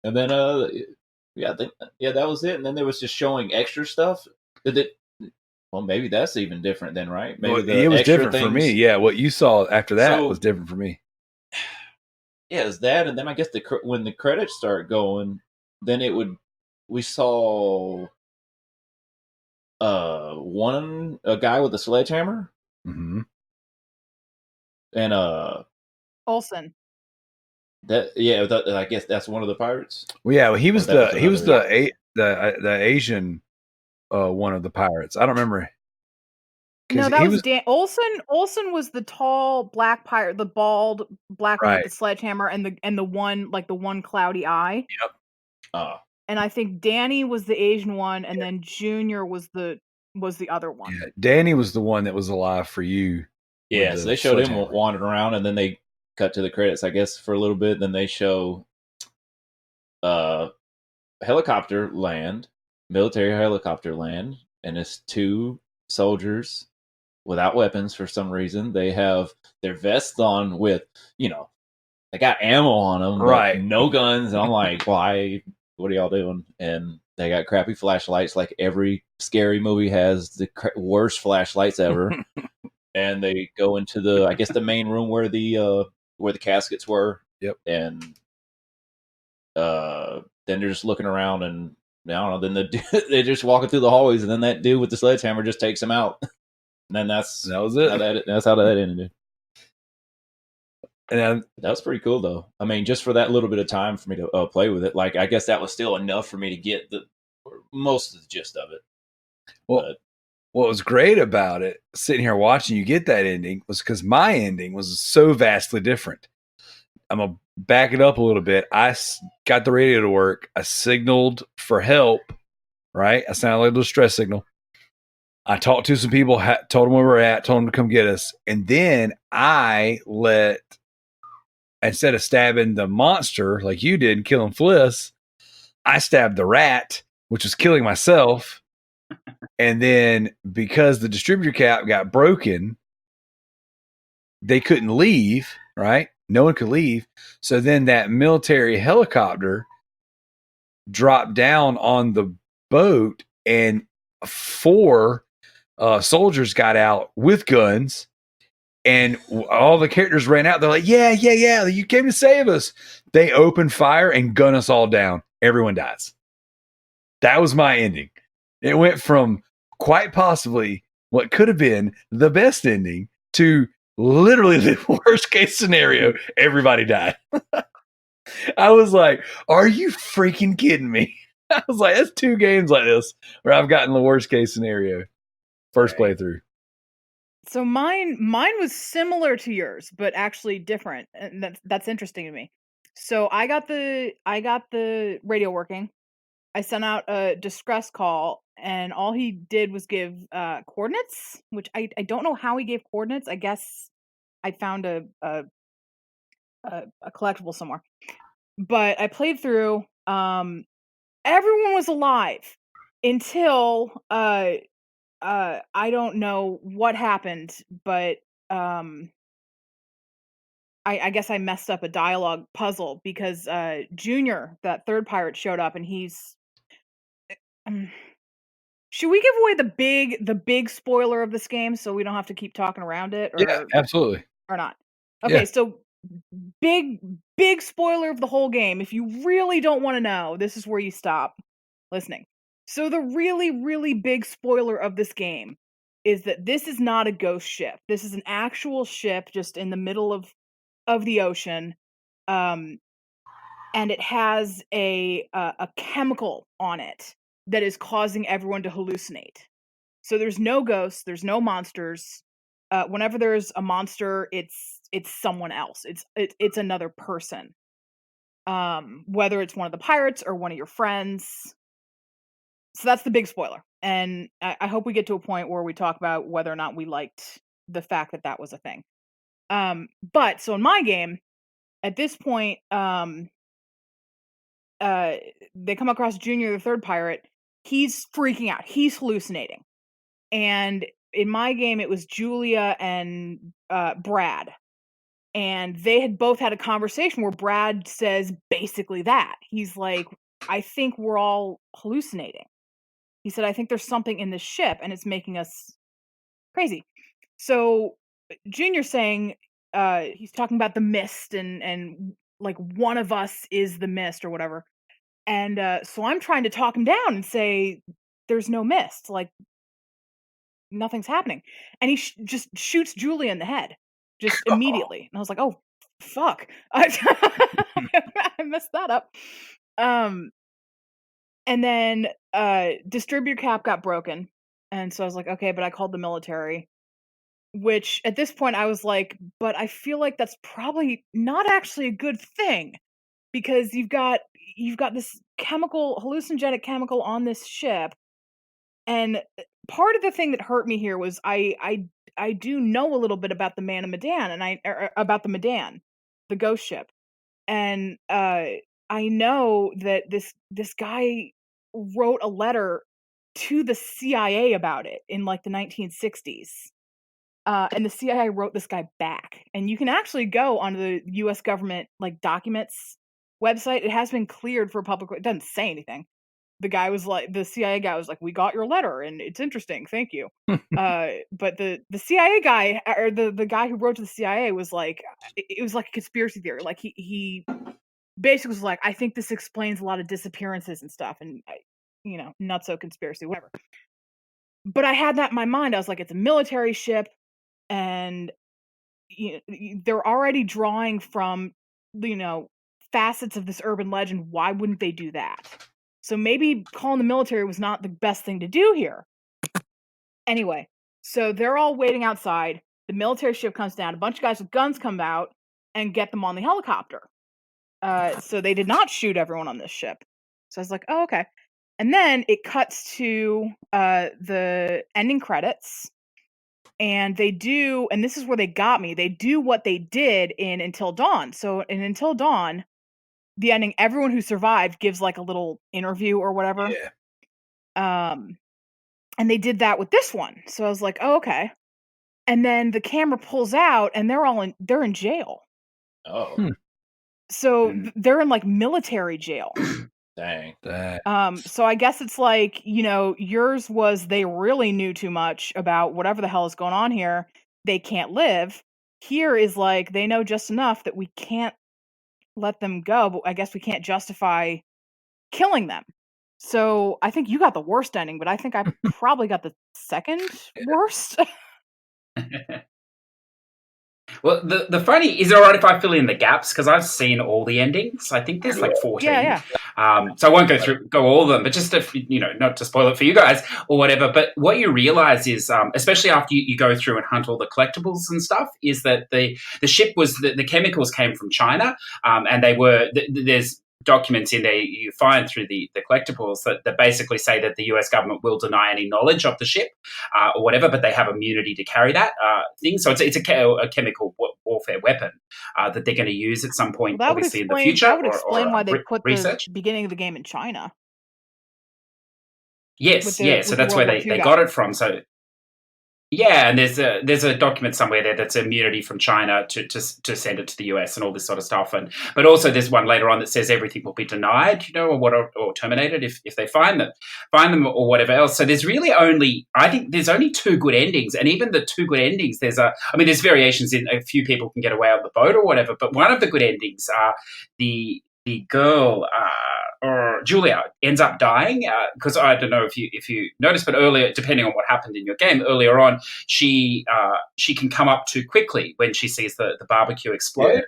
And then I think that was it. And then there was just showing extra stuff. Well, maybe that's even different then, right? Maybe it was different for me. Yeah, what you saw after that was different for me. Yeah, it's that, and then I guess when the credits start going, then we saw a guy with a sledgehammer, and Olsen. I guess that's one of the pirates. Well, yeah, he was the Asian one of the pirates. I don't remember. No, that was Olsen. Olsen was the tall black pirate, the bald black one with the sledgehammer and the one like the one cloudy eye. Yep. And I think Danny was the Asian one, and then Junior was the other one. Yeah, Danny was the one that was alive for you. Yeah, so they showed him wandering around, and then they cut to the credits, I guess, for a little bit. Then they show helicopter land, military helicopter land, and it's 2 soldiers without weapons for some reason. They have their vests on with, they got ammo on them, right? No guns. And I'm like, why? What are y'all doing? And they got crappy flashlights, like every scary movie has the worst flashlights ever. And they go into the main room where the caskets were. Yep. And then they're just looking around, and I don't know. Then they're just walking through the hallways, and then that dude with the sledgehammer just takes them out. And then that was it. That's how that ended. And that was pretty cool, though. I mean, just for that little bit of time for me to play with it, like I guess that was still enough for me to get most of the gist of it. Well, what was great about it, sitting here watching you get that ending, was because my ending was so vastly different. I'm gonna back it up a little bit. I got the radio to work. I signaled for help. Right, I sounded like a distress signal. I talked to some people, told them where we're at, told them to come get us. And then instead of stabbing the monster like you did and killing Fliss, I stabbed the rat, which was killing myself. And then because the distributor cap got broken, they couldn't leave, right? No one could leave. So then that military helicopter dropped down on the boat, and 4 soldiers got out with guns, and all the characters ran out. They're like, yeah, you came to save us. They open fire and gun us all down. Everyone dies. That was my ending. It went from quite possibly what could have been the best ending to literally the worst case scenario. Everybody died. I was like, are you freaking kidding me? I was like, that's 2 games like this where I've gotten the worst case scenario. First playthrough. So mine was similar to yours, but actually different, and that's interesting to me. So I got the radio working. I sent out a distress call, and all he did was give coordinates, which I don't know how he gave coordinates. I guess I found a collectible somewhere. But I played through. Everyone was alive until I don't know what happened, but I guess I messed up a dialogue puzzle because Junior, that third pirate, showed up, and he's. Should we give away the big spoiler of this game so we don't have to keep talking around it? Or, yeah, absolutely. Or not? Okay, so big spoiler of the whole game. If you really don't want to know, this is where you stop listening. So the really, really big spoiler of this game is that this is not a ghost ship. This is an actual ship just in the middle of the ocean. And it has a chemical on it that is causing everyone to hallucinate. So there's no ghosts, there's no monsters. Whenever there's a monster, it's someone else. It's another person. Whether it's one of the pirates or one of your friends. So that's the big spoiler. And I hope we get to a point where we talk about whether or not we liked the fact that was a thing. But so in my game, at this point, they come across Junior, the third pirate. He's freaking out. He's hallucinating. And in my game, it was Julia and Brad. And they had both had a conversation where Brad says basically that. He's like, I think we're all hallucinating. He said, I think there's something in this ship and it's making us crazy. So Junior's saying, he's talking about the mist and like one of us is the mist or whatever. And so I'm trying to talk him down and say, there's no mist. Like, nothing's happening. And he just shoots Julia in the head just immediately. And I was like, oh, fuck. I messed that up. And then distributor cap got broken. And so I was like, okay, but I called the military. Which at this point I was like, but I feel like that's probably not actually a good thing. Because you've got this hallucinogenic chemical on this ship. And part of the thing that hurt me here was I do know a little bit about the man of Medan and about the Medan, the ghost ship. And I know that this guy wrote a letter to the CIA about it in like the 1960s. And the CIA wrote this guy back. And you can actually go onto the US government like documents website. It has been cleared for public. It doesn't say anything. The guy was like, the CIA guy was like, we got your letter and it's interesting. Thank you. But the CIA guy, or the guy who wrote to the CIA was like, it was like a conspiracy theory. Like he basically was like, I think this explains a lot of disappearances and stuff. And not so conspiracy, whatever. But I had that in my mind. I was like, it's a military ship and they're already drawing from, facets of this urban legend. Why wouldn't they do that? So maybe calling the military was not the best thing to do here. Anyway, so they're all waiting outside. The military ship comes down. A bunch of guys with guns come out and get them on the helicopter. So they did not shoot everyone on this ship. So I was like, oh, okay. And then it cuts to the ending credits. And they do, and this is where they got me, they do what they did in Until Dawn. So in Until Dawn, the ending, everyone who survived gives like a little interview or whatever. Yeah. And they did that with this one. So I was like, oh, okay. And then the camera pulls out and they're in jail. Oh. So they're in like military jail. Dang. So I guess it's like, yours was they really knew too much about whatever the hell is going on here. They can't live. Here is like, they know just enough that we can't let them go, but I guess we can't justify killing them. So I think you got the worst ending, but I think I probably got the second worst. Well, the funny, is it alright if I fill in the gaps? Because I've seen all the endings. I think there's like 14. Yeah. So I won't go all of them, but just to, not to spoil it for you guys or whatever. But what you realize is, especially after you go through and hunt all the collectibles and stuff, is that the ship was, the chemicals came from China, and they were, there's documents in there you find through the collectibles that basically say that the US government will deny any knowledge of the ship or whatever, but they have immunity to carry that thing. So it's a chemical warfare weapon that they're going to use at some point, obviously in the future. That would explain why they put research. The beginning of the game in China. Yes, so that's where they got it from. So yeah, and there's a document somewhere there that's immunity from China to send it to the US and all this sort of stuff, but also there's one later on that says everything will be denied, or terminated if they find them or whatever else. So there's really I think there's only two good endings, and even the two good endings, there's variations in a few people can get away on the boat or whatever, but one of the good endings, the girl. Or Julia ends up dying because I don't know if you noticed, but earlier, depending on what happened in your game earlier on, she can come up too quickly when she sees the barbecue explode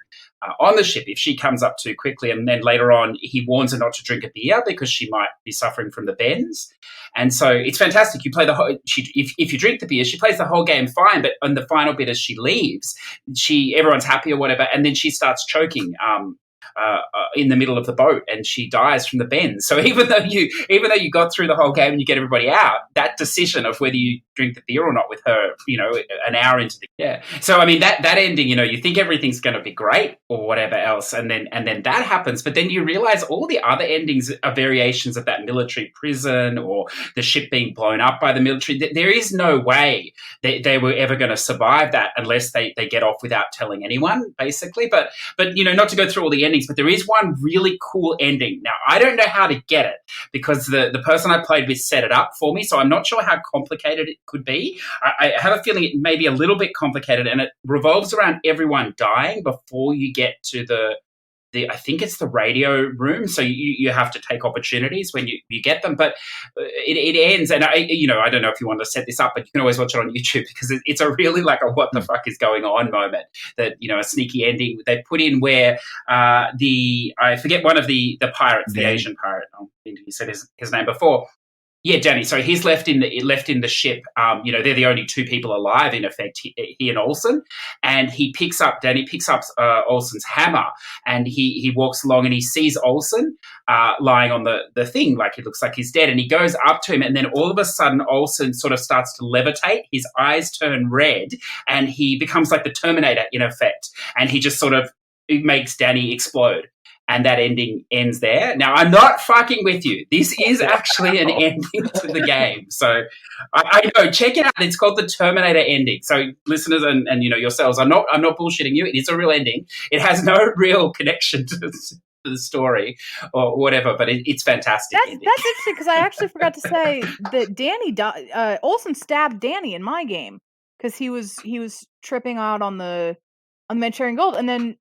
on the ship. If she comes up too quickly, and then later on he warns her not to drink a beer because she might be suffering from the bends, and so it's fantastic. You play the whole. If you drink the beer, she plays the whole game fine, but on the final bit as she leaves, everyone's happy or whatever, and then she starts choking. in the middle of the boat, and she dies from the bends. So even though you got through the whole game and you get everybody out, that decision of whether you drink the beer or not with her, an hour into the So I mean that ending, you think everything's going to be great or whatever else, and then that happens, but then you realize all the other endings are variations of that military prison or the ship being blown up by the military. There is no way they were ever going to survive that unless they get off without telling anyone, basically. But not to go through all the endings, but there is one really cool ending. Now, I don't know how to get it because the person I played with set it up for me, so I'm not sure how complicated it could be. I have a feeling it may be a little bit complicated, and it revolves around everyone dying before you get to the I think it's the radio room, so you have to take opportunities when you get them. But it ends, and I don't know if you want to set this up, but you can always watch it on YouTube because it's a really like a what the fuck is going on moment. That a sneaky ending they put in where I forget one of the pirates, the Asian pirate. You said his name before. Yeah, Danny. So he's left in the ship. They're the only two people alive in effect. He and Olsen, and Danny picks up Olsen's hammer, and he walks along and he sees Olsen lying on the thing, like it looks like he's dead, and he goes up to him, and then all of a sudden Olsen sort of starts to levitate. His eyes turn red, and he becomes like the Terminator in effect, and he just sort of makes Danny explode. And that ending ends there. Now, I'm not fucking with you. This is actually an ending to the game. So I know, check it out. It's called the Terminator ending. So listeners and yourselves, I'm not bullshitting you. It is a real ending. It has no real connection to the story or whatever, but it's fantastic. That's interesting because I actually forgot to say that Danny Olsen stabbed Danny in my game because he was tripping out on the Manchurian Gold, and then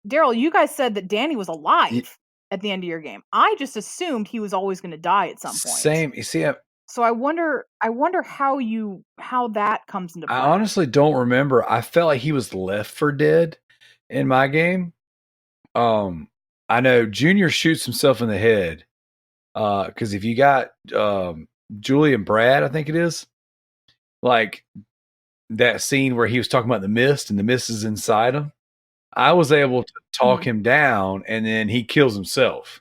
Darrell, you guys said that Danny was alive at the end of your game. I just assumed he was always going to die at some point. Same. You see, so I wonder how that comes into play. I honestly don't remember. I felt like he was left for dead in my game. I know Junior shoots himself in the head because if you got Julie and Brad, I think it is, like that scene where he was talking about the mist and the mist is inside him. I was able to talk him down, and then he kills himself.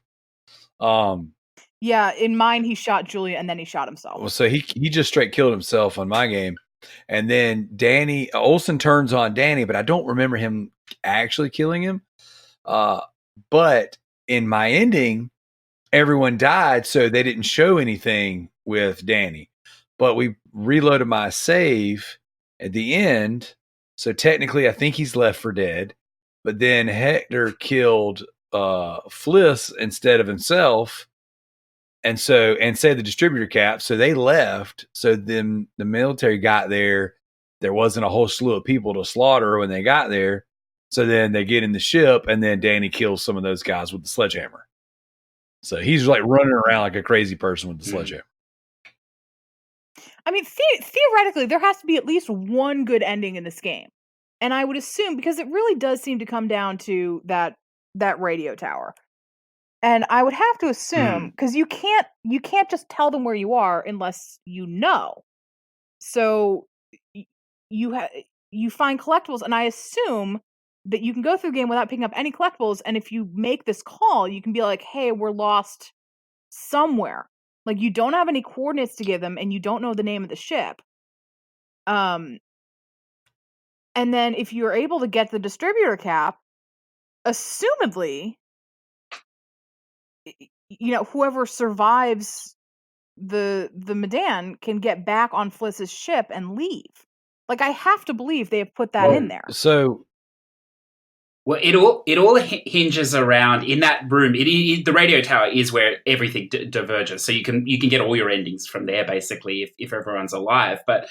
Yeah, in mine he shot Julia, and then he shot himself. Well, so he just straight killed himself on my game, and then Olsen turns on Danny, but I don't remember him actually killing him. But in my ending, everyone died, so they didn't show anything with Danny. But we reloaded my save at the end, so technically I think he's left for dead. But then Hector killed Fliss instead of himself, and saved the distributor cap. So they left. So then the military got there. There wasn't a whole slew of people to slaughter when they got there. So then they get in the ship, and then Danny kills some of those guys with the sledgehammer. So he's like running around like a crazy person with the sledgehammer. I mean, theoretically, there has to be at least one good ending in this game. And I would assume, because it really does seem to come down to that radio tower. And I would have to assume, because you can't just tell them where you are unless you know. So you find collectibles, and I assume that you can go through the game without picking up any collectibles, and if you make this call, you can be like, hey, we're lost somewhere. Like, you don't have any coordinates to give them, and you don't know the name of the ship. And then if you're able to get the distributor cap, assumedly, whoever survives the Medan can get back on Fliss's ship and leave. Like, I have to believe they have put that in there. So, well, it all hinges around in that room. The radio tower is where everything diverges. So you can get all your endings from there, basically, if everyone's alive. But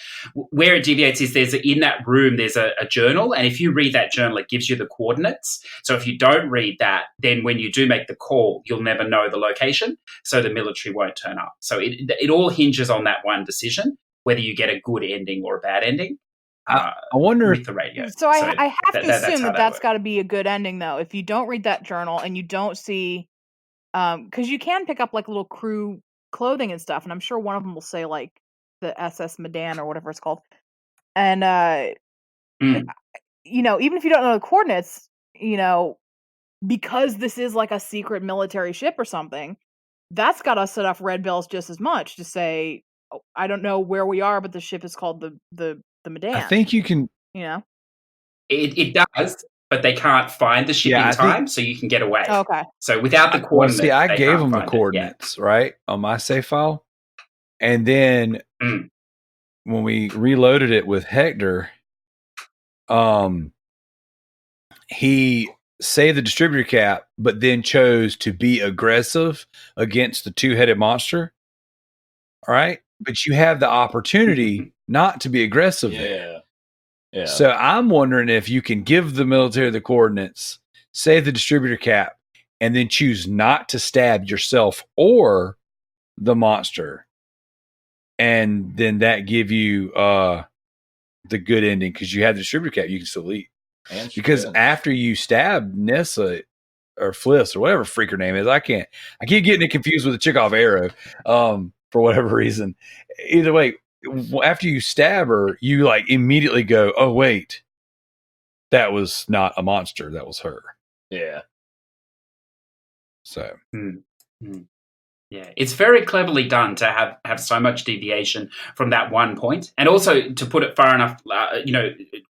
where it deviates is in that room there's a journal, and if you read that journal, it gives you the coordinates. So if you don't read that, then when you do make the call, you'll never know the location. So the military won't turn up. So it all hinges on that one decision, whether you get a good ending or a bad ending. I wonder with the radio. So I have to assume that's got to be a good ending, though. If you don't read that journal and you don't see, because you can pick up like little crew clothing and stuff, and I'm sure one of them will say like the SS Medan or whatever it's called. And even if you don't know the coordinates, because this is like a secret military ship or something, that's got us set off red bells just as much to say, oh, I don't know where we are, but the ship is called the Medan. I think you can. It does, but they can't find the ship in time, so you can get away. Oh, okay. So without the coordinates, I gave them the coordinates right on my save file, and then when we reloaded it with Hector, he saved the distributor cap, but then chose to be aggressive against the two-headed monster. All right, but you have the opportunity not to be aggressive there. Yeah. So I'm wondering if you can give the military the coordinates, save the distributor cap, and then choose not to stab yourself or the monster, and then that give you the good ending because you have the distributor cap. You can still eat. Because after you stab Nessa or Fliss or whatever freak her name is, I keep getting it confused with the chick off Arrow for whatever reason. Either way, after you stab her, you like immediately go, oh wait, that was not a monster, that was her. Yeah. So yeah, it's very cleverly done to have so much deviation from that one point, and also to put it far enough,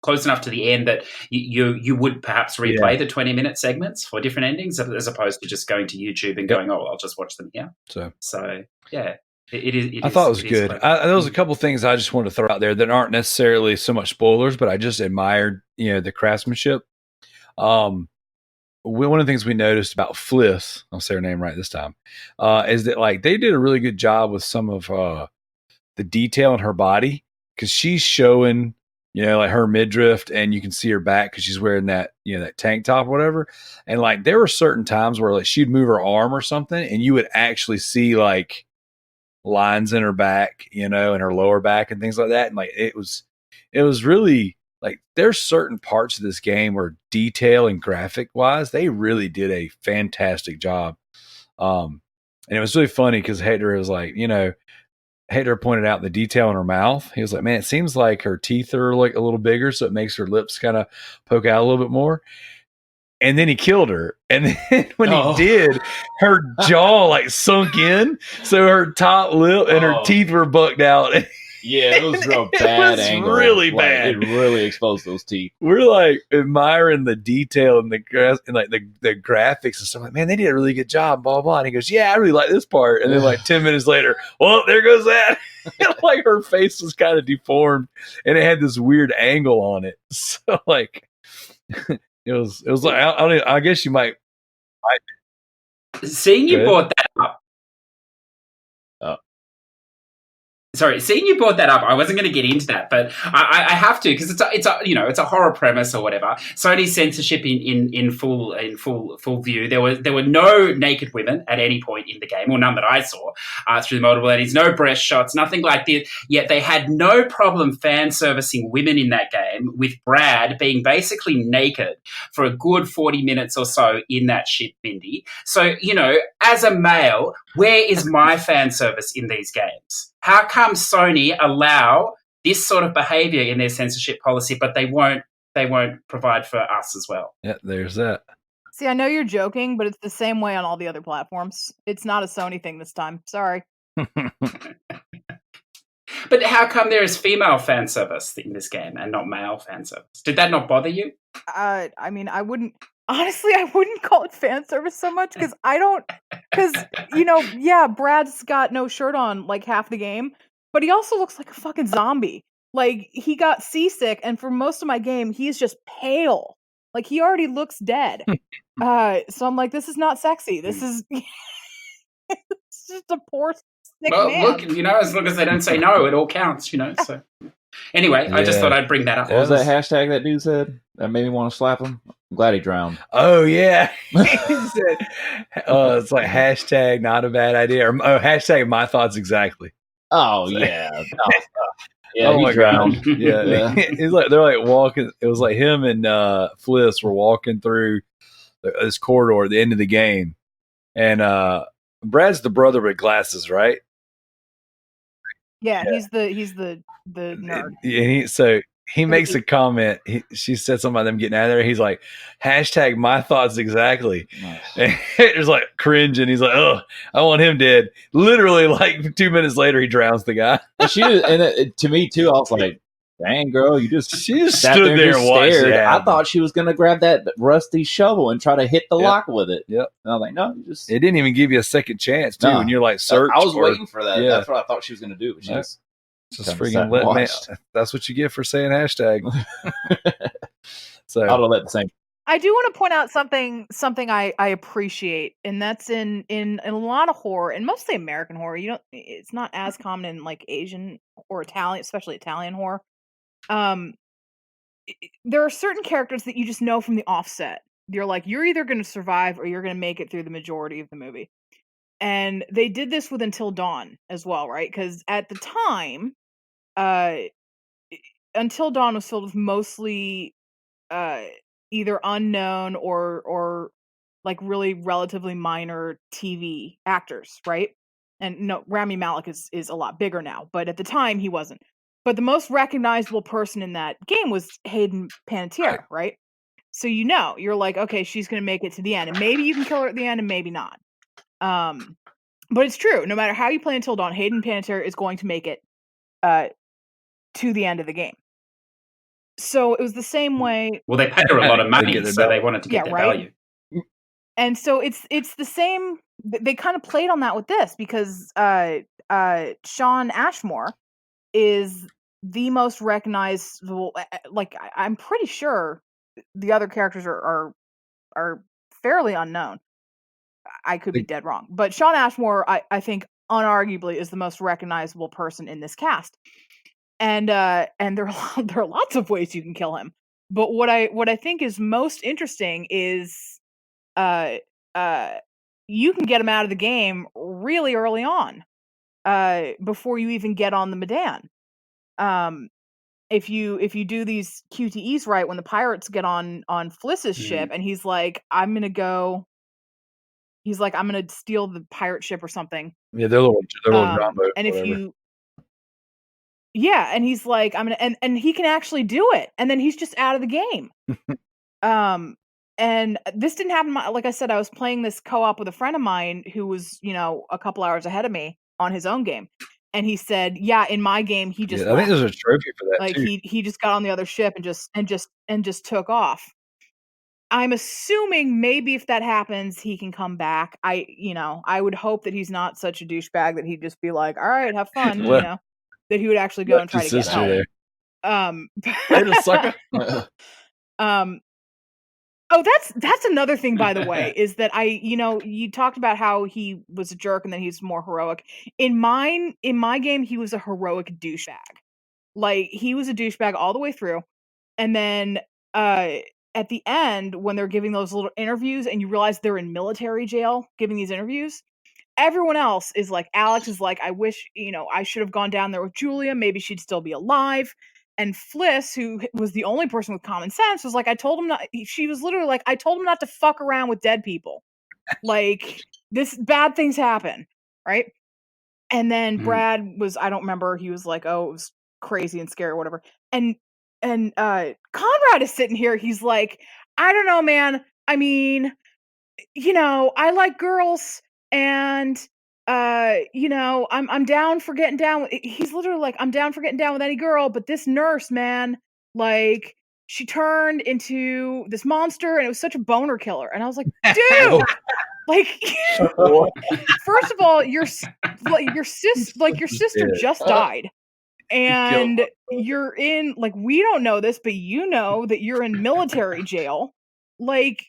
close enough to the end that you would perhaps replay the 20-minute segments for different endings, as opposed to just going to YouTube and going, I'll just watch them here. So yeah, it is. I thought it was good. There was a couple things I just wanted to throw out there that aren't necessarily so much spoilers, but I just admired, the craftsmanship. One of the things we noticed about Fliss, I'll say her name right this time, is that like they did a really good job with some of the detail in her body, because she's showing, like her midriff, and you can see her back because she's wearing that, that tank top or whatever. And like there were certain times where like she'd move her arm or something, and you would actually see like lines in her back, and her lower back and things like that. And like it was really. Like there's certain parts of this game where detail and graphic wise, they really did a fantastic job. And it was really funny because Hector was like, Hector pointed out the detail in her mouth. He was like, man, it seems like her teeth are like a little bigger, so it makes her lips kind of poke out a little bit more. And then he killed her. And then when he did, her jaw like sunk in. So her top lip and her teeth were bucked out. Yeah, it was real bad angle. Really bad. It really exposed those teeth. We're like admiring the detail and the graphics and stuff. Like, man, they did a really good job. Blah blah. And he goes, "Yeah, I really like this part." And then like 10 minutes later, well, there goes that. Like her face was kind of deformed, and it had this weird angle on it. So like, it was like I guess you might. Seeing you brought that up. Sorry, seeing you brought that up, I wasn't going to get into that, but I have to, because it's a horror premise or whatever. Sony's censorship in full view. There were no naked women at any point in the game, or none that I saw through the multiple edits. No breast shots, nothing like this. Yet they had no problem fan servicing women in that game, with Brad being basically naked for a good 40 minutes or so in that ship, Mindi. So as a male, where is my fan service in these games? How come Sony allow this sort of behavior in their censorship policy, but they won't provide for us as well? Yeah, there's that. See, I know you're joking, but it's the same way on all the other platforms. It's not a Sony thing this time. Sorry. But how come there is female fan service in this game and not male fan service? Did that not bother you? I mean, I wouldn't call it fan service so much, because Brad's got no shirt on like half the game, but he also looks like a fucking zombie. Like he got seasick, and for most of my game, he's just pale. Like he already looks dead. So I'm like, this is not sexy. This is it's just a poor sick man. Look, as long as they don't say no, it all counts, so. Anyway, I just thought I'd bring that up. What was that hashtag that dude said that made me want to slap him? I'm glad he drowned. Oh, yeah. He said, it's like hashtag not a bad idea. Or hashtag my thoughts exactly. Oh, yeah. Yeah, oh, my drowned. God. Yeah. He's like, they're like walking. It was like him and Fliss were walking through this corridor at the end of the game. And Brad's the brother with glasses, right? Yeah, he's the nerd. And so he makes a comment. She said something about them getting out of there. He's like, hashtag my thoughts exactly. And it's like cringe. And he's like, oh, I want him dead. Literally, like 2 minutes later, he drowns the guy. And to me, too, I was like, dang, girl, she just stood there and watched it. I thought she was going to grab that rusty shovel and try to hit the lock with it. Yep. And I was like, no, it didn't even give you a second chance, too. And you're like, search. I was waiting for that. Yeah. That's what I thought she was going to do. She just freaking let me. That's what you get for saying hashtag. So I'll let the same. I do want to point out something I appreciate, and that's in a lot of horror, and mostly American horror. It's not as common in like Asian or Italian, especially Italian horror. There are certain characters that you just know from the offset. You're like, you're either going to survive or you're going to make it through the majority of the movie. And they did this with Until Dawn as well, right? Because at the time, Until Dawn was filled with mostly either unknown or like really relatively minor TV actors, right? And no, Rami Malek is a lot bigger now, but at the time he wasn't. But the most recognizable person in that game was Hayden Panettiere, right? So you're like, okay, she's going to make it to the end, and maybe you can kill her at the end, and maybe not. But it's true. No matter how you play Until Dawn, Hayden Panettiere is going to make it to the end of the game. So it was the same way. Well, they paid her a lot of money, so they wanted to get their value. And so it's the same. They kind of played on that with this because Shawn Ashmore is the most recognizable. Like I'm pretty sure the other characters are fairly unknown. I could be dead wrong, but Shawn Ashmore, I think, unarguably is the most recognizable person in this cast. And there are lots of ways you can kill him. But what I think is most interesting is you can get him out of the game really early on, before you even get on the Medan. If you do these QTEs right, when the pirates get on Fliss's ship, and he's like, I'm gonna steal the pirate ship or something. Yeah, they're little drama. And if you and he's like, I'm gonna, and he can actually do it, and then he's just out of the game. And this didn't happen. Like I said, I was playing this co-op with a friend of mine who was, a couple hours ahead of me on his own game, and he said, "Yeah, in my game, he just I think there's a trophy for that. Like too. he just got on the other ship and just took off." I'm assuming maybe if that happens, he can come back. I would hope that he's not such a douchebag that he'd just be like, "All right, have fun," that he would actually go and try to get help. Sucker. Oh, that's another thing, by the way, is that you talked about how he was a jerk and then he's more heroic. In my game, he was a heroic douchebag. Like, he was a douchebag all the way through. And then at the end, when they're giving those little interviews and you realize they're in military jail giving these interviews, everyone else is like, Alex is like, I wish, I should have gone down there with Julia. Maybe she'd still be alive. And Fliss, who was the only person with common sense, was like, I told him not. She was literally like, I told him not to fuck around with dead people. Like, bad things happen, right? And then Brad was, I don't remember. He was like, oh, it was crazy and scary or whatever. And Conrad is sitting here. He's like, I don't know, man. I mean, I like girls, and I'm down for getting down. He's literally like, I'm down for getting down with any girl, but this nurse, man, like, she turned into this monster, and it was such a boner killer. And I was like, dude, like, first of all, your sister just died, and you're in, like, we don't know this, but that you're in military jail, like,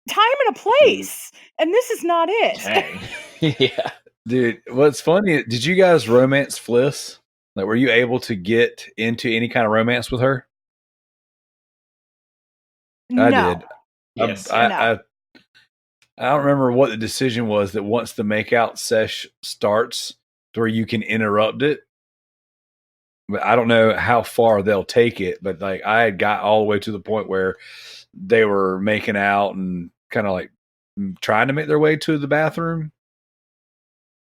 time and a place, and this is not it. Yeah. Dude, what's funny, did you guys romance Fliss? Like, were you able to get into any kind of romance with her? No. I did. Yes. I don't remember what the decision was that once the makeout sesh starts to where you can interrupt it. But I don't know how far they'll take it. But like, I had got all the way to the point where they were making out and kind of like trying to make their way to the bathroom.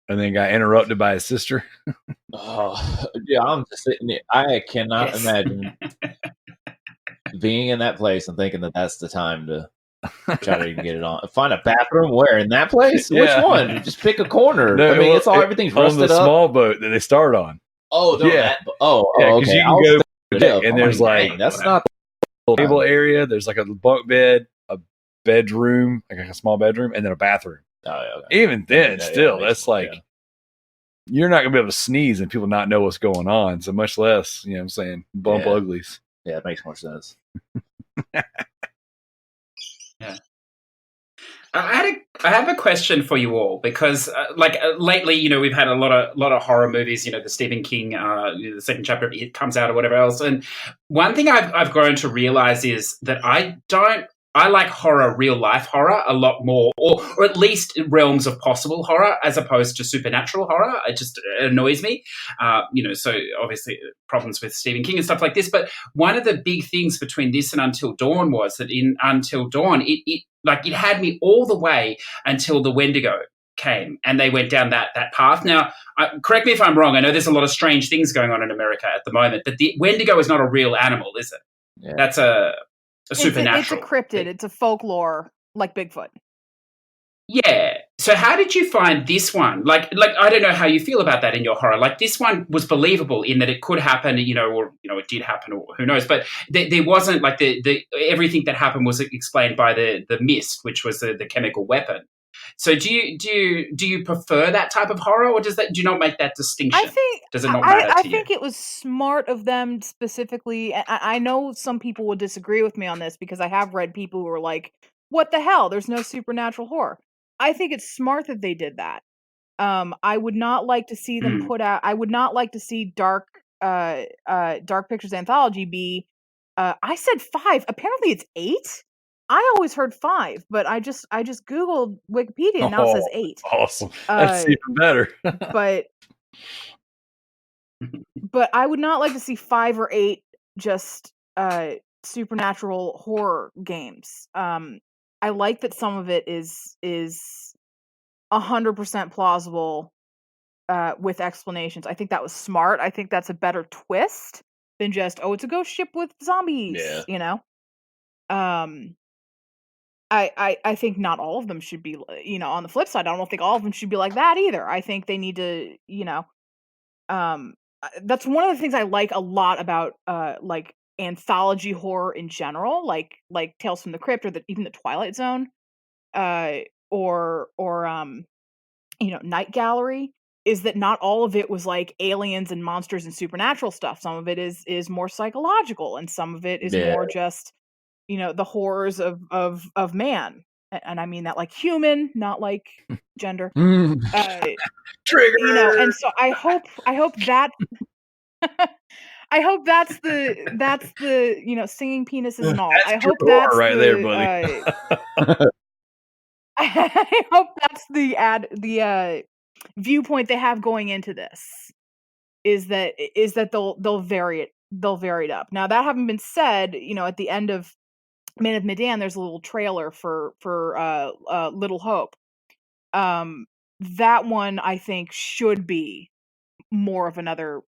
and then got interrupted by his sister. Oh, yeah, I'm just sitting there. I cannot imagine being in that place and thinking that that's the time to try to get it on. Find a bathroom where in that place? Yeah. Which one? Just pick a corner. No, I mean, it's all everything's rusted on the up. small boat that they start on. Oh, no, yeah. Okay. You can go to deck, and there's like that's not the table area. There's like a bunk bed, a bedroom, like a small bedroom, and then a bathroom. Oh, yeah, okay. Even then, still, that's like you're not gonna be able to sneeze and people not know what's going on. So much less, you know what I'm saying, bump uglies. Yeah, it makes more sense. Yeah. I have a question for you all because, lately, you know, we've had a lot of horror movies. You know, the Stephen King, the second chapter of It comes out or whatever else. And one thing I've grown to realize is that I like horror, real life horror, a lot more, or at least realms of possible horror, as opposed to supernatural horror. It just annoys me, So obviously problems with Stephen King and stuff like this. But one of the big things between this and Until Dawn was that in Until Dawn, it had me all the way until the Wendigo came and they went down that path. Now, correct me if I'm wrong. I know there's a lot of strange things going on in America at the moment, but the Wendigo is not a real animal, is it? Yeah. That's a supernatural. It's a cryptid. Thing. It's a folklore like Bigfoot. Yeah. So how did you find this one? Like I don't know how you feel about that in your horror. Like this one was believable in that it could happen, or it did happen, or who knows. But there wasn't like the everything that happened was explained by the mist, which was the chemical weapon. So do you prefer that type of horror, or do you not make that distinction? Does it not matter to you? I think it was smart of them specifically. I know some people would disagree with me on this because I have read people who are like, "What the hell? There's no supernatural horror." I think it's smart that they did that. I would not like to see them put out. I would not like to see Dark Pictures Anthology be. I said 5. Apparently, it's 8. I always heard 5, but I just Googled Wikipedia and now it says 8. Awesome. That's even better. but I would not like to see 5 or 8 just supernatural horror games. I like that some of it is 100% plausible with explanations. I think that was smart. I think that's a better twist than just it's a ghost ship with zombies. Yeah. I think not all of them should be, on the flip side, I don't think all of them should be like that either. I think they need to, that's one of the things I like a lot about, like anthology horror in general, like Tales from the Crypt or even the Twilight Zone, or Night Gallery, is that not all of it was like aliens and monsters and supernatural stuff. Some of it is more psychological, and some of it is more just the horrors of man, and I mean that like human, not like gender. Trigger. And so I hope that I hope that's the singing penises and all. That's I hope that's right there, buddy. I hope that's the viewpoint they have going into this is that they'll vary it up. Now, that having been said, at the end of Man of Medan, there's a little trailer for Little Hope. That one I think should be more of another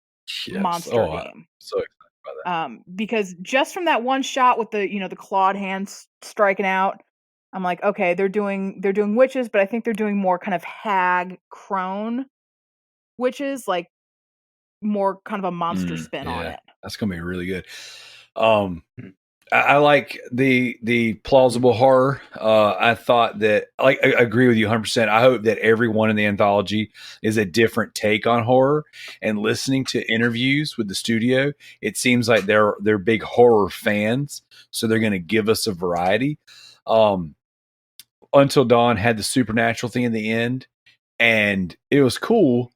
monster game. So excited about that. Because just from that one shot with the clawed hands striking out, I'm like, okay, they're doing witches, but I think they're doing more kind of hag crone witches, like more kind of a monster spin on it. That's gonna be really good. I like the plausible horror. I thought that, I agree with you 100%. I hope that everyone in the anthology is a different take on horror. And listening to interviews with the studio, it seems like they're big horror fans, so they're going to give us a variety. Until Dawn had the supernatural thing in the end, and it was cool.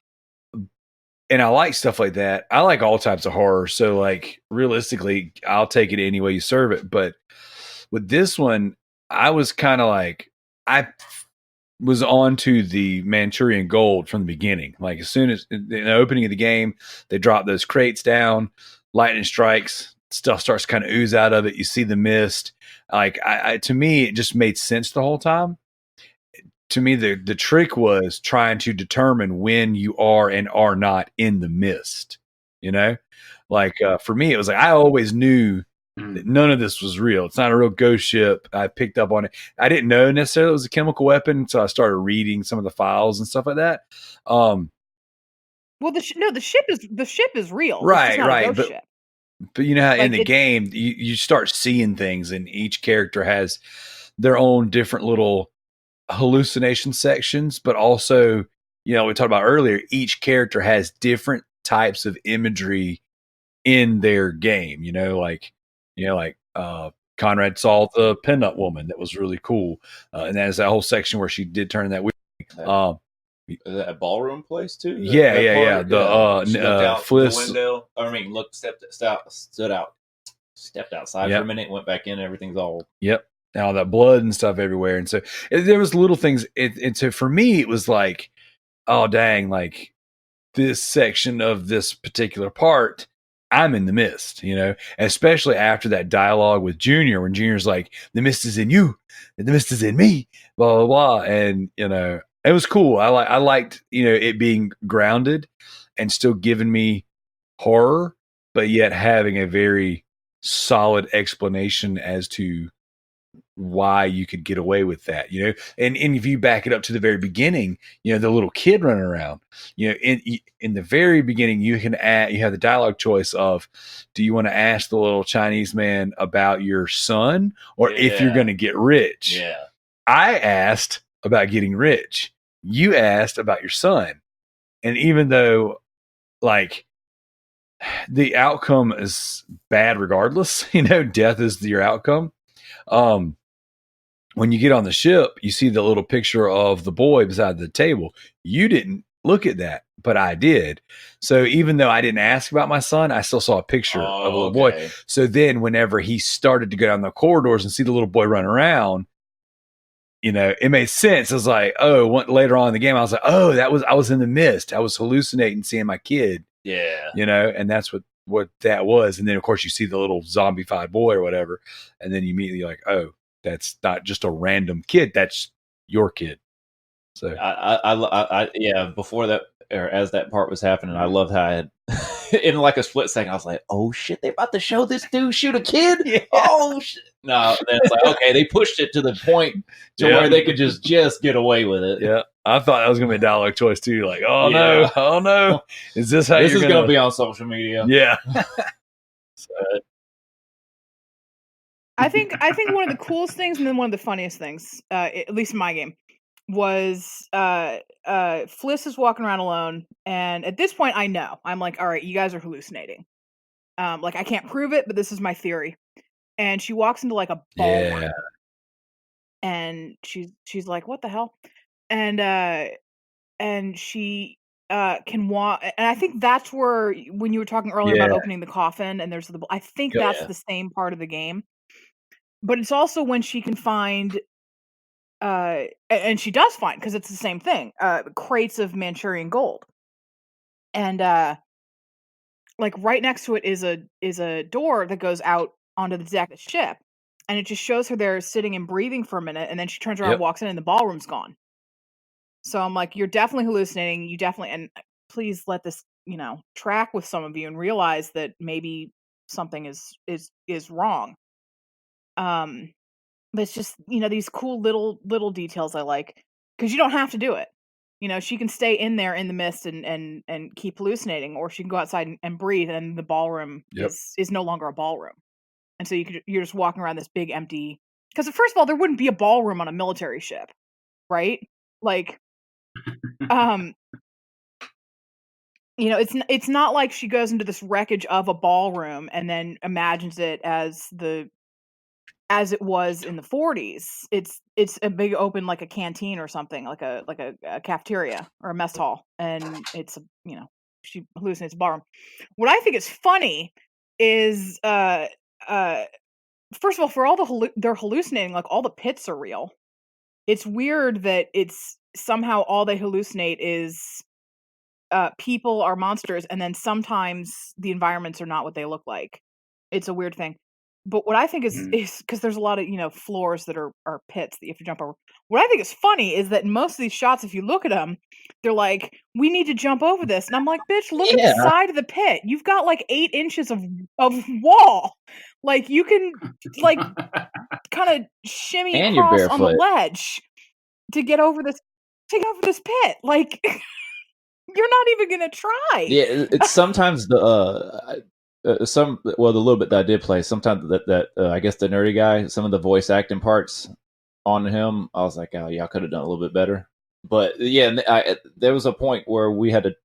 And I like stuff like that. I like all types of horror. So, like, realistically, I'll take it any way you serve it. But with this one, I was kind of like, I was on to the Manchurian Gold from the beginning. Like, as soon as in the opening of the game, they drop those crates down, lightning strikes, stuff starts kind of ooze out of it. You see the mist. Like, to me, it just made sense the whole time. to me, the trick was trying to determine when you are and are not in the mist. You know, like for me, it was like I always knew that none of this was real. It's not a real ghost ship. I picked up on it. I didn't know necessarily it was a chemical weapon, so I started reading some of the files and stuff like that. Well, the ship is real. Right, it's just not a ghost ship. But you know how in the game you start seeing things, and each character has their own different little hallucination sections, but also, we talked about earlier, each character has different types of imagery in their game. Conrad saw the pinup woman that was really cool, and that is that whole section where she did turn that that ballroom place too. Yeah. The Fliss, the window. Stepped outside for a minute, went back in. Everything's all all that blood and stuff everywhere, and so there was little things. And so for me, it was like, oh dang, like this section of this particular part, I'm in the mist, especially after that dialogue with Junior, when Junior's like, the mist is in you, and the mist is in me, blah, blah, blah. And, it was cool. I liked, it being grounded and still giving me horror, but yet having a very solid explanation as to why you could get away with that, and if you back it up to the very beginning, the little kid running around, in the very beginning, you have the dialogue choice of, do you want to ask the little Chinese man about your son, or if you're going to get rich? Yeah. I asked about getting rich. You asked about your son. And even though like the outcome is bad regardless, death is your outcome. When you get on the ship, you see the little picture of the boy beside the table. You didn't look at that, but I did. So even though I didn't ask about my son, I still saw a picture of a little boy. So then whenever he started to go down the corridors and see the little boy run around, it made sense. I was like, later on in the game, I was like, I was in the mist. I was hallucinating seeing my kid. Yeah. And that's what that was. And then of course you see the little zombified boy or whatever. And then you immediately like, that's not just a random kid. That's your kid. So before that, or as that part was happening, I loved how I had, in like a split second, I was like, oh shit, they about to show this dude shoot a kid? Yeah. Oh shit. No, then it's like, okay, they pushed it to the point to where they could just get away with it. Yeah. I thought that was going to be a dialogue choice too. Like, oh no. Is this how this is going to be on social media? Yeah. I think one of the coolest things, and then one of the funniest things, at least in my game, was Fliss is walking around alone, and at this point I know. I'm like, all right, you guys are hallucinating. Like I can't prove it, but this is my theory. And she walks into like a ballroom. And she's like, what the hell? And she can walk, and I think that's where, when you were talking earlier about opening the coffin and there's I think that's the same part of the game. But it's also when she can find, and she does find, because it's the same thing, crates of Manchurian gold, and like right next to it is a door that goes out onto the deck of the ship, and it just shows her there sitting and breathing for a minute, and then she turns around, walks in, and the ballroom's gone. So I'm like, you're definitely hallucinating. You definitely, and please let this, track with some of you and realize that maybe something is wrong. But it's just, these cool little details I like, because you don't have to do it. She can stay in there in the mist and keep hallucinating, or she can go outside and breathe, and the ballroom is no longer a ballroom. And so you're just walking around this big empty, because first of all, there wouldn't be a ballroom on a military ship, right? Like, it's not like she goes into this wreckage of a ballroom and then imagines it as it was in the 40s. It's a big open, like a canteen or something, like a cafeteria or a mess hall, and it's she hallucinates a ballroom. What I think is funny is first of all, for all they're hallucinating, like all the pits are real. It's weird that it's somehow all they hallucinate is people are monsters, and then sometimes the environments are not what they look like. It's a weird thing. But what I think is because there's a lot of floors that are pits that you have to jump over. What I think is funny is that in most of these shots, if you look at them, they're like, "We need to jump over this," and I'm like, "Bitch, look at the side of the pit. You've got like 8 inches of wall. Like you can like kind of shimmy And you're across on the barefoot. ledge to get over this pit. Like you're not even gonna try." Yeah, it's sometimes the the little bit that I did play, sometimes that I guess the nerdy guy, some of the voice acting parts on him, I was like, oh yeah, I could have done a little bit better. But yeah, there was a point where we had to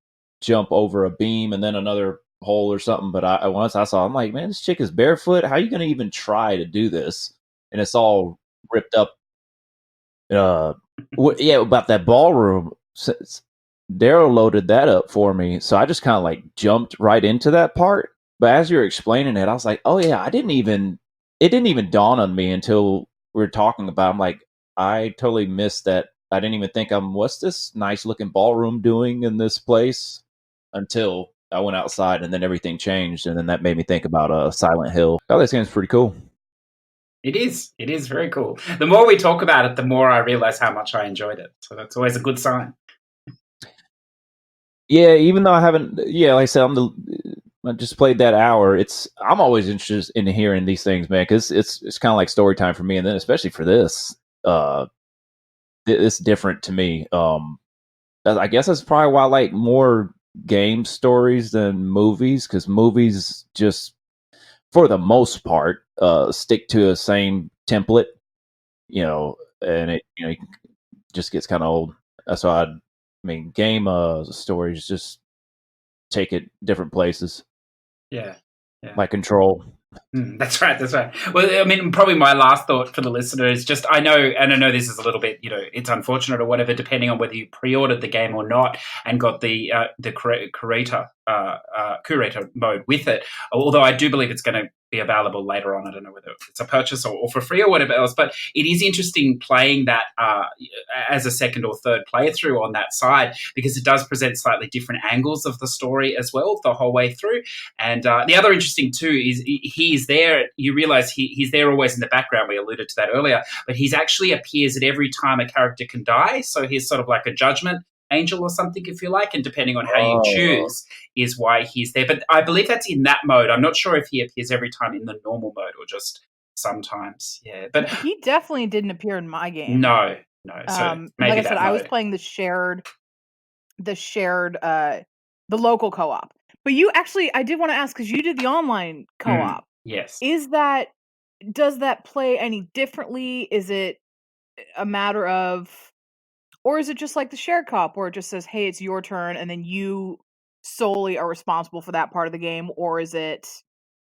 jump over a beam and then another hole or something. But once I saw, I'm like, man, this chick is barefoot. How are you going to even try to do this? And it's all ripped up. Yeah, about that ballroom. Darrell loaded that up for me, so I just kind of like jumped right into that part. But as you were explaining it, I was like, oh yeah, it didn't even dawn on me until we were talking about it. I'm like, I totally missed that. I didn't even think what's this nice looking ballroom doing in this place until I went outside, and then everything changed, and then that made me think about Silent Hill. Oh, this game's pretty cool. It is very cool. The more we talk about it, the more I realize how much I enjoyed it. So that's always a good sign. Yeah, even though I haven't, like I said, I just played that hour. I'm always interested in hearing these things, man, because it's kind of like story time for me, and then especially for this, it's different to me. I guess that's probably why I like more game stories than movies, because movies just, for the most part, stick to the same template, and it just gets kind of old. That's why game stories just take it different places. Yeah. Like Control. That's right. Well, I mean, probably my last thought for the listener is just, I know this is a little bit, it's unfortunate or whatever, depending on whether you pre-ordered the game or not and got the curator mode with it. Although I do believe it's going to be available later on. I don't know whether it's a purchase or for free or whatever else, but it is interesting playing that as a second or third playthrough on that side, because it does present slightly different angles of the story as well the whole way through. And the other interesting too is he's there. You realize he's there always in the background. We alluded to that earlier, but he's actually appears at every time a character can die. So he's sort of like a judgment angel or something, if you like, and depending on how you choose is why he's there. But I believe that's in that mode. I'm not sure if he appears every time in the normal mode or just sometimes. Yeah, but he definitely didn't appear in my game. No. So maybe like I said, mode. I was playing the local co-op. But you actually, I did want to ask, because you did the online co-op. Yes. Does that play any differently? Is it a matter of, or is it just like the shared co-op where it just says, hey, it's your turn, and then you solely are responsible for that part of the game? Or is it,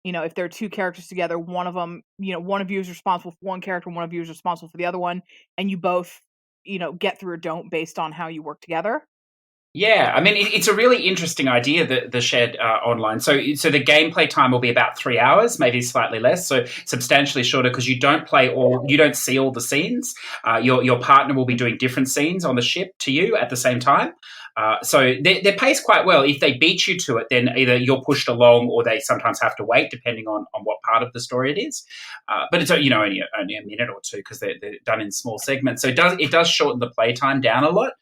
if there are two characters together, one of them, one of you is responsible for one character, one of you is responsible for the other one, and you both, get through or don't based on how you work together? Yeah, I mean, it's a really interesting idea, the shared online. So the gameplay time will be about 3 hours, maybe slightly less, so substantially shorter, because you don't see all the scenes. Your partner will be doing different scenes on the ship to you at the same time. So they're paced quite well. If they beat you to it, then either you're pushed along or they sometimes have to wait, depending on what part of the story it is. But it's only a minute or two, because they're done in small segments. So it does shorten the playtime down a lot.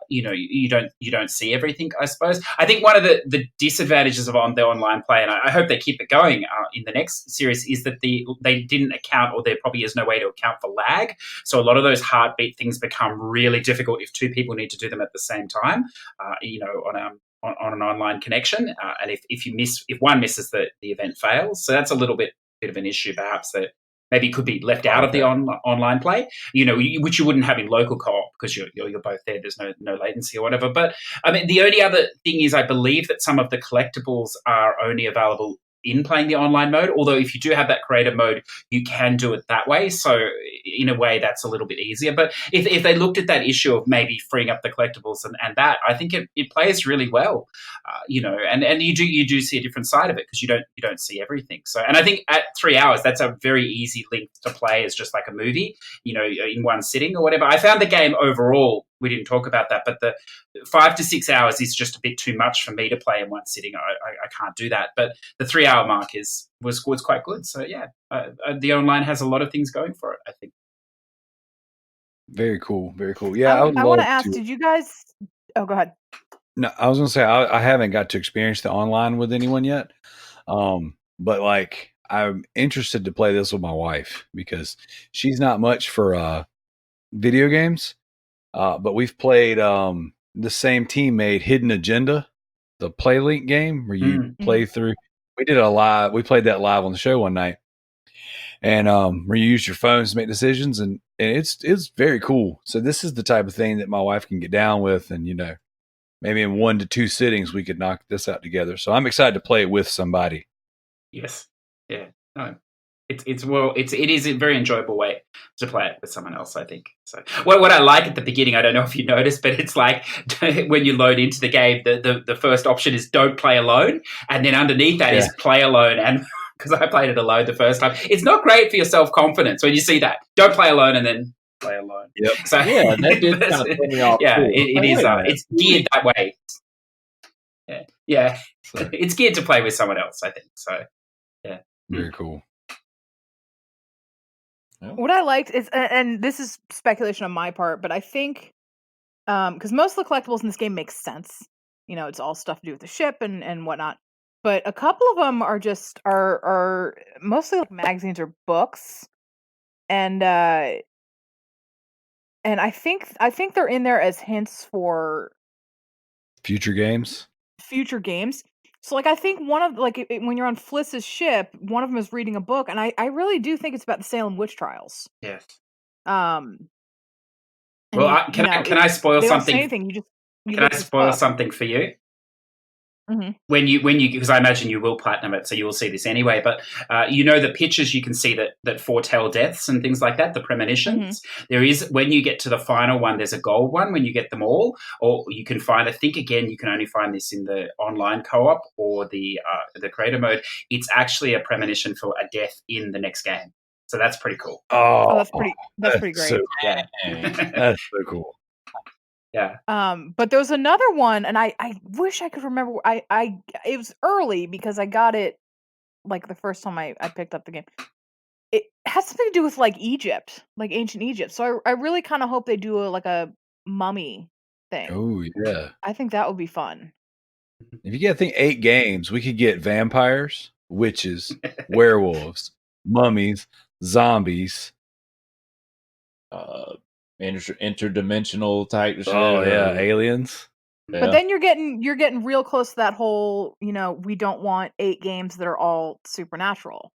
You don't see everything, I suppose. I think one of the disadvantages of the online play, and I hope they keep it going in the next series, is that they didn't account, or there probably is no way to account for lag. So a lot of those heartbeat things become really difficult if two people need to do them at the same time. On an online connection, and if one misses, the event fails. So that's a little bit of an issue, perhaps, that maybe could be left out of the online play, which you wouldn't have in local co-op, because you're both there. There's no latency or whatever. But I mean, the only other thing is, I believe that some of the collectibles are only available in playing the online mode, although if you do have that creative mode, you can do it that way. So in a way, that's a little bit easier. But if they looked at that issue of maybe freeing up the collectibles and that, I think it plays really well, and you do see a different side of it, because you don't see everything. So, and I think at 3 hours, that's a very easy length to play as just like a movie, in one sitting or whatever. I found the game overall we didn't talk about that, but the 5 to 6 hours is just a bit too much for me to play in one sitting. I can't do that. But the 3 hour mark was quite good. So yeah, the online has a lot of things going for it, I think. Very cool. Very cool. Yeah, I want to ask, did you guys? Oh, go ahead. No, I was gonna say I haven't got to experience the online with anyone yet, but like I'm interested to play this with my wife because she's not much for video games, but we've played the same team made Hidden Agenda, the PlayLink game where you play through. We played that live on the show one night, and where you use your phones to make decisions, and it's very cool. So this is the type of thing that my wife can get down with, and maybe in 1 to 2 sittings we could knock this out together. So I'm excited to play it with somebody. Yes, yeah, no, it is a very enjoyable way to play it with someone else, I think. So what I like at the beginning, I don't know if you noticed, but it's like when you load into the game, the first option is don't play alone, and then underneath that is play alone. And because I played it alone the first time, it's not great for your self-confidence when you see that don't play alone and then play alone. Yep. So yeah, that did kind of throw me off. Yeah, it is. It's geared that way. Yeah. So. It's geared to play with someone else, I think. So, yeah, very cool. What I liked is, and this is speculation on my part, but I think because most of the collectibles in this game make sense. It's all stuff to do with the ship and whatnot. But a couple of them are just are mostly like magazines or books, and I think they're in there as hints for future games. So like I think one of when you're on Fliss's ship, one of them is reading a book, and I really do think it's about the Salem witch trials. Yes. Well, can I spoil something? Anything. Can I spoil something for you? Mm-hmm. When you because I imagine you will platinum it, so you will see this anyway. But the pictures you can see that foretell deaths and things like that, the premonitions. Mm-hmm. There is, when you get to the final one, there's a gold one when you get them all, or you can find. I think again, you can only find this in the online co-op or the creator mode. It's actually a premonition for a death in the next game, so that's pretty cool. Oh, that's pretty great. So, yeah, that's so cool. Yeah. But there was another one, and I wish I could remember. It was early because I got it like the first time I picked up the game. It has something to do with like Egypt, like ancient Egypt. So I really kind of hope they do a mummy thing. Oh yeah, I think that would be fun. If you get 8 games, we could get vampires, witches, werewolves, mummies, zombies. Interdimensional type shit. Oh yeah, aliens. Yeah. But then you're getting real close to that whole, we don't want 8 games that are all supernatural.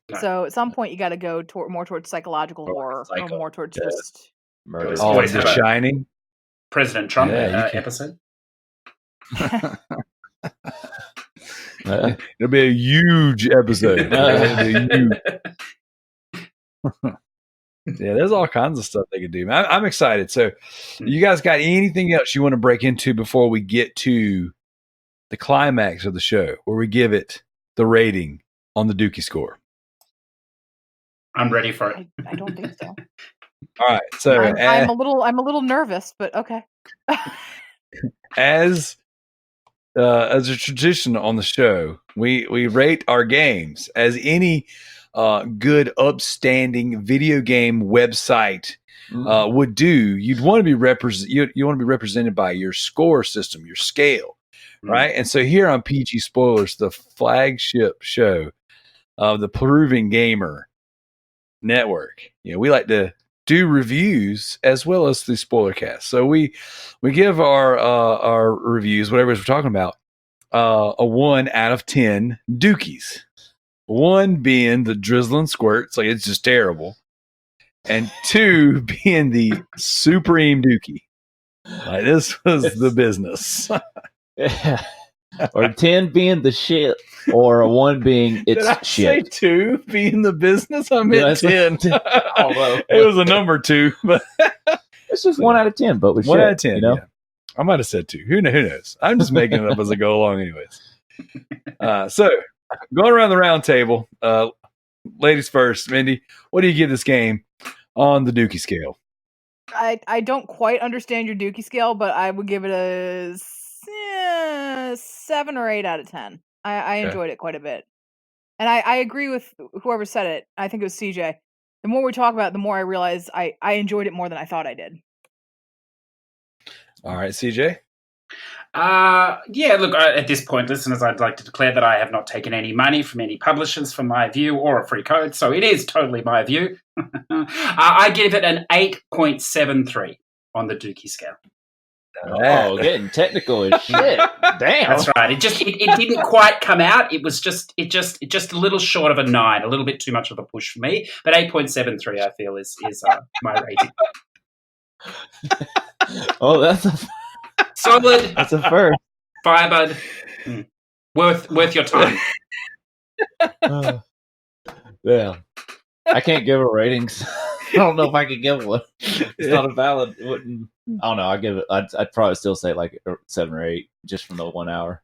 No. So at some point you got to go more towards psychological horror, or more towards just murder. Oh, The Shining, President Trump episode. It'll be a huge episode. Yeah, there's all kinds of stuff they could do. I'm excited. So, you guys got anything else you want to break into before we get to the climax of the show, where we give it the rating on the Dookie score? I'm ready for it. I don't think so. All right, so I'm a little nervous, but okay. As a tradition on the show, we rate our games as any good, upstanding video game website would do. You'd want to be you want to be represented by your score system, your scale, right? And so here on PGSpoilers, the flagship show of the Peruvian Gamer Network, we like to do reviews as well as the spoiler cast. So we give our reviews, whatever we're talking about, a 1 out of 10 dookies. 1 being the drizzling squirts, like it's just terrible, and 2 being the supreme dookie. Like this was the business. Yeah. Or 10 being the shit, or a 1 being it's Did I shit. Say 2 being the business. I meant 10. It was a number 2, but it's just 1 out of 10. But with 1 shit, out of 10. Yeah. I might have said 2. Who knows? I'm just making it up as I go along, anyways. So. Going around the round table, ladies first. Mindi, what do you give this game on the Dookie scale? I don't quite understand your Dookie scale, but I would give it a 7 or 8 out of 10. I enjoyed it quite a bit. And I agree with whoever said it. I think it was CJ. The more we talk about it, the more I realize I enjoyed it more than I thought I did. All right, CJ? Yeah, look, at this point, listeners, I'd like to declare that I have not taken any money from any publishers for my view or a free code, so it is totally my view. I give it an 8.73 on the Dookie scale. Oh, getting technical as shit. Damn. That's right. It didn't quite come out. It was just a little short of a 9, a little bit too much of a push for me. But 8.73, I feel, is my rating. Oh, that's a solid. That's a first. Firebud. Worth your time. Yeah. I can't give it ratings. I don't know if I could give one. It's not a valid. I don't know. I give it. I'd probably still say like 7 or 8 just from the 1 hour.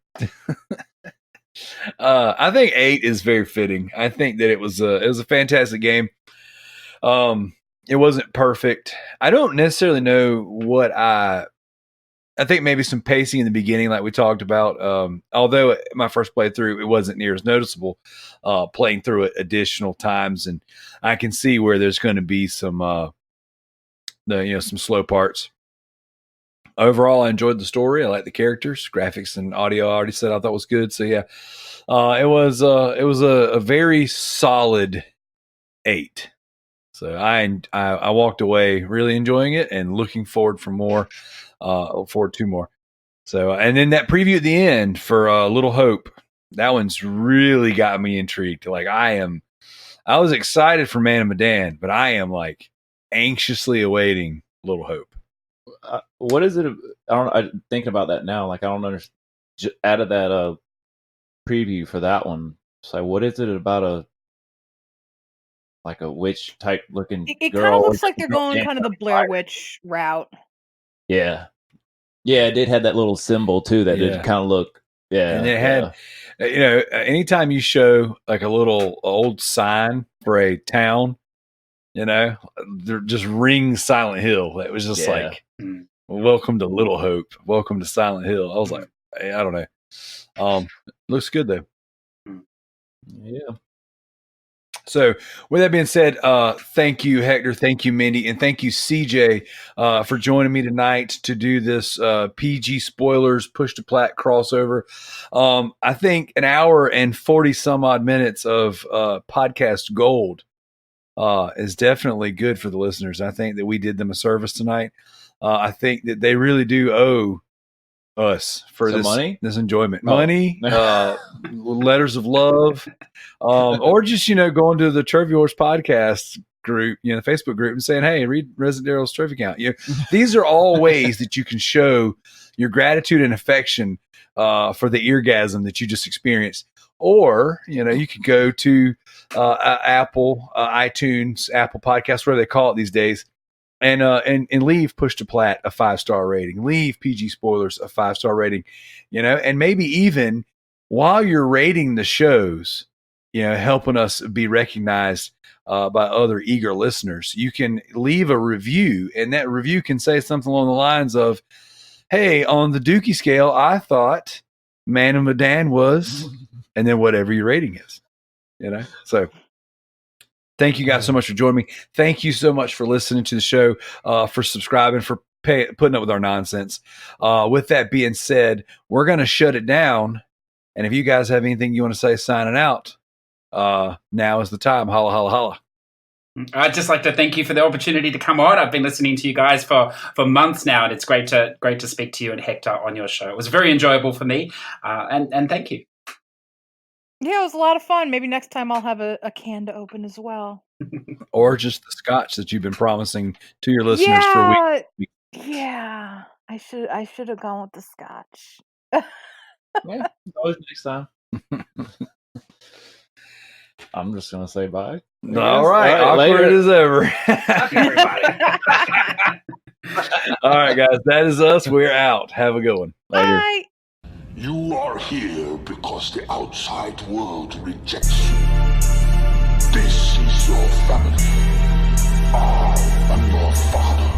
I think 8 is very fitting. I think that it was a fantastic game. It wasn't perfect. I don't necessarily know what I think maybe some pacing in the beginning, like we talked about. Although my first playthrough, it wasn't near as noticeable. Playing through it additional times, and I can see where there's going to be some, some slow parts. Overall, I enjoyed the story. I like the characters, graphics, and audio. I already said I thought was good. So yeah, it was a very solid 8. So I walked away really enjoying it and looking forward for more. Look forward to more. So, and then that preview at the end for Little Hope, that one's really got me intrigued. Like I was excited for Man of Medan, but I am like anxiously awaiting Little Hope. What is it? I'm thinking about that now. Like I don't understand. Out of that preview for that one, so what is it about a witch type looking? It kind of looks like they're going kind of the Blair Witch route. Yeah. Yeah, it did have that little symbol too that did kind of look. Yeah. And it had, anytime you show like a little old sign for a town, they're just ring Silent Hill. It was just like, welcome to Little Hope. Welcome to Silent Hill. I was like, hey, I don't know. Looks good though. Yeah. So with that being said, thank you, Hector. Thank you, Mindi. And thank you, CJ, for joining me tonight to do this PG Spoilers Push2Plat crossover. I think an hour and 40 some odd minutes of podcast gold is definitely good for the listeners. I think that we did them a service tonight. I think that they really do owe us for this enjoyment. Money, letters of love, or just going to the Trivia Wars podcast group, the Facebook group, and saying, hey, read Residentdarrell's trivia count. These are all ways that you can show your gratitude and affection for the eargasm that you just experienced. Or you could go to Apple, iTunes, Apple Podcasts, whatever they call it these days, and leave Push2Plat a 5-star rating. Leave PG Spoilers a 5-star rating, and maybe even while you're rating the shows, helping us be recognized by other eager listeners, you can leave a review, and that review can say something along the lines of, hey, on the Dookie scale, I thought Man of Medan was, and then whatever your rating is, so. Thank you guys so much for joining me. Thank you so much for listening to the show, for subscribing, for putting up with our nonsense. With that being said, we're going to shut it down. And if you guys have anything you want to say signing out, now is the time. Holla, holla, holla. I'd just like to thank you for the opportunity to come on. I've been listening to you guys for months now, and it's great to speak to you and Hector on your show. It was very enjoyable for me, and thank you. Yeah, it was a lot of fun. Maybe next time I'll have a can to open as well. Or just the scotch that you've been promising to your listeners for weeks. Yeah, I should have gone with the scotch. Yeah, always next time. I'm just going to say bye. All right, awkward as ever. Everybody. All right, guys, that is us. We're out. Have a good one. Later. Bye. You are here because the outside world rejects you. This is your family. I am your father.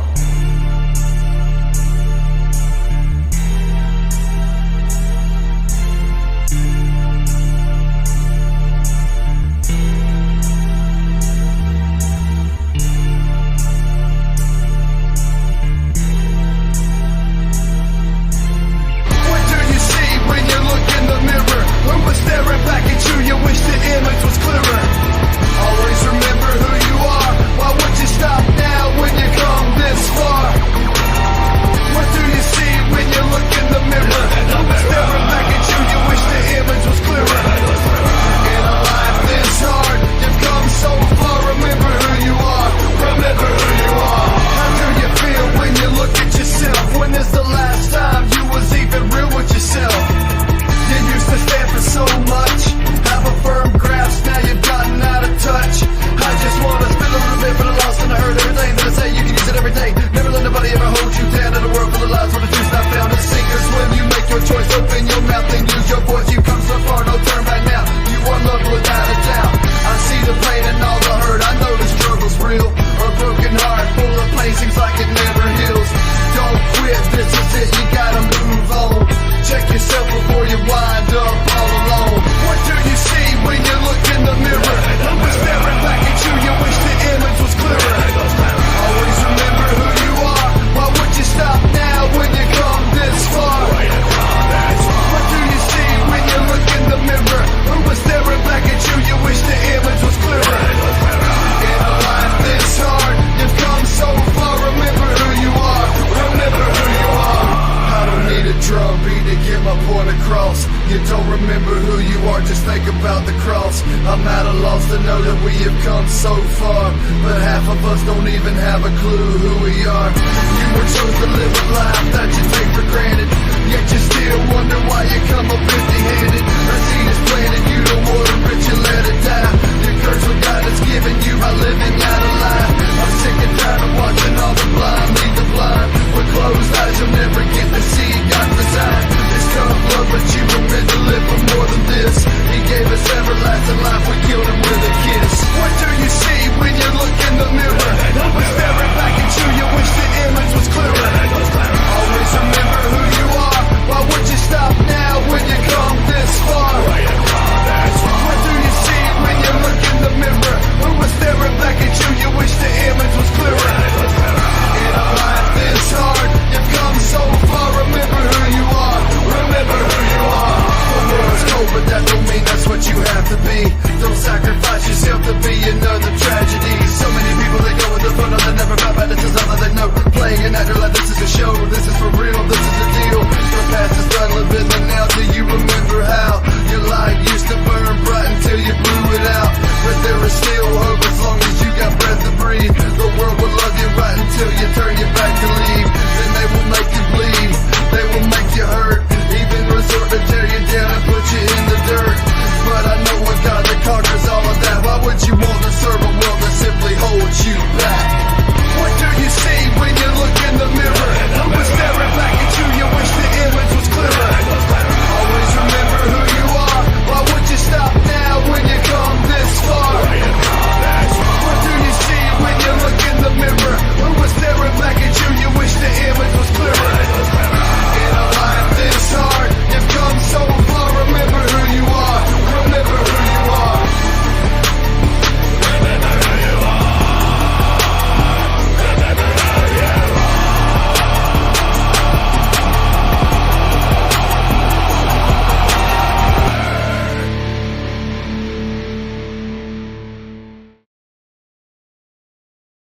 about the cross. I'm at a loss to know that we have come so far, but half of us don't even have a clue who we are. You were chosen to live a life that you take for granted, yet you still wonder why you come up empty-handed. A seed is planted, you don't water it, you let it die. You curse what God has given you by living out a lie. I'm sick and tired of watching all the blind lead the blind. With closed eyes you'll never get to see God's design. It's tough love, but you were meant to live for more than this. He gave us everlasting life, we killed him with a kiss. What do you see when you look in the mirror? Who was staring back at you? You wish the image was clearer. Always remember who you are. Why would you stop now when you come this far? What do you see when you look in the mirror? Who was staring back at you? You wish the image was clearer. In a life this hard, you've come so far. Remember who you are. Remember who you are. The world's cold, but that don't mean that's what you have to be. Don't sacrifice yourself to be another tragedy.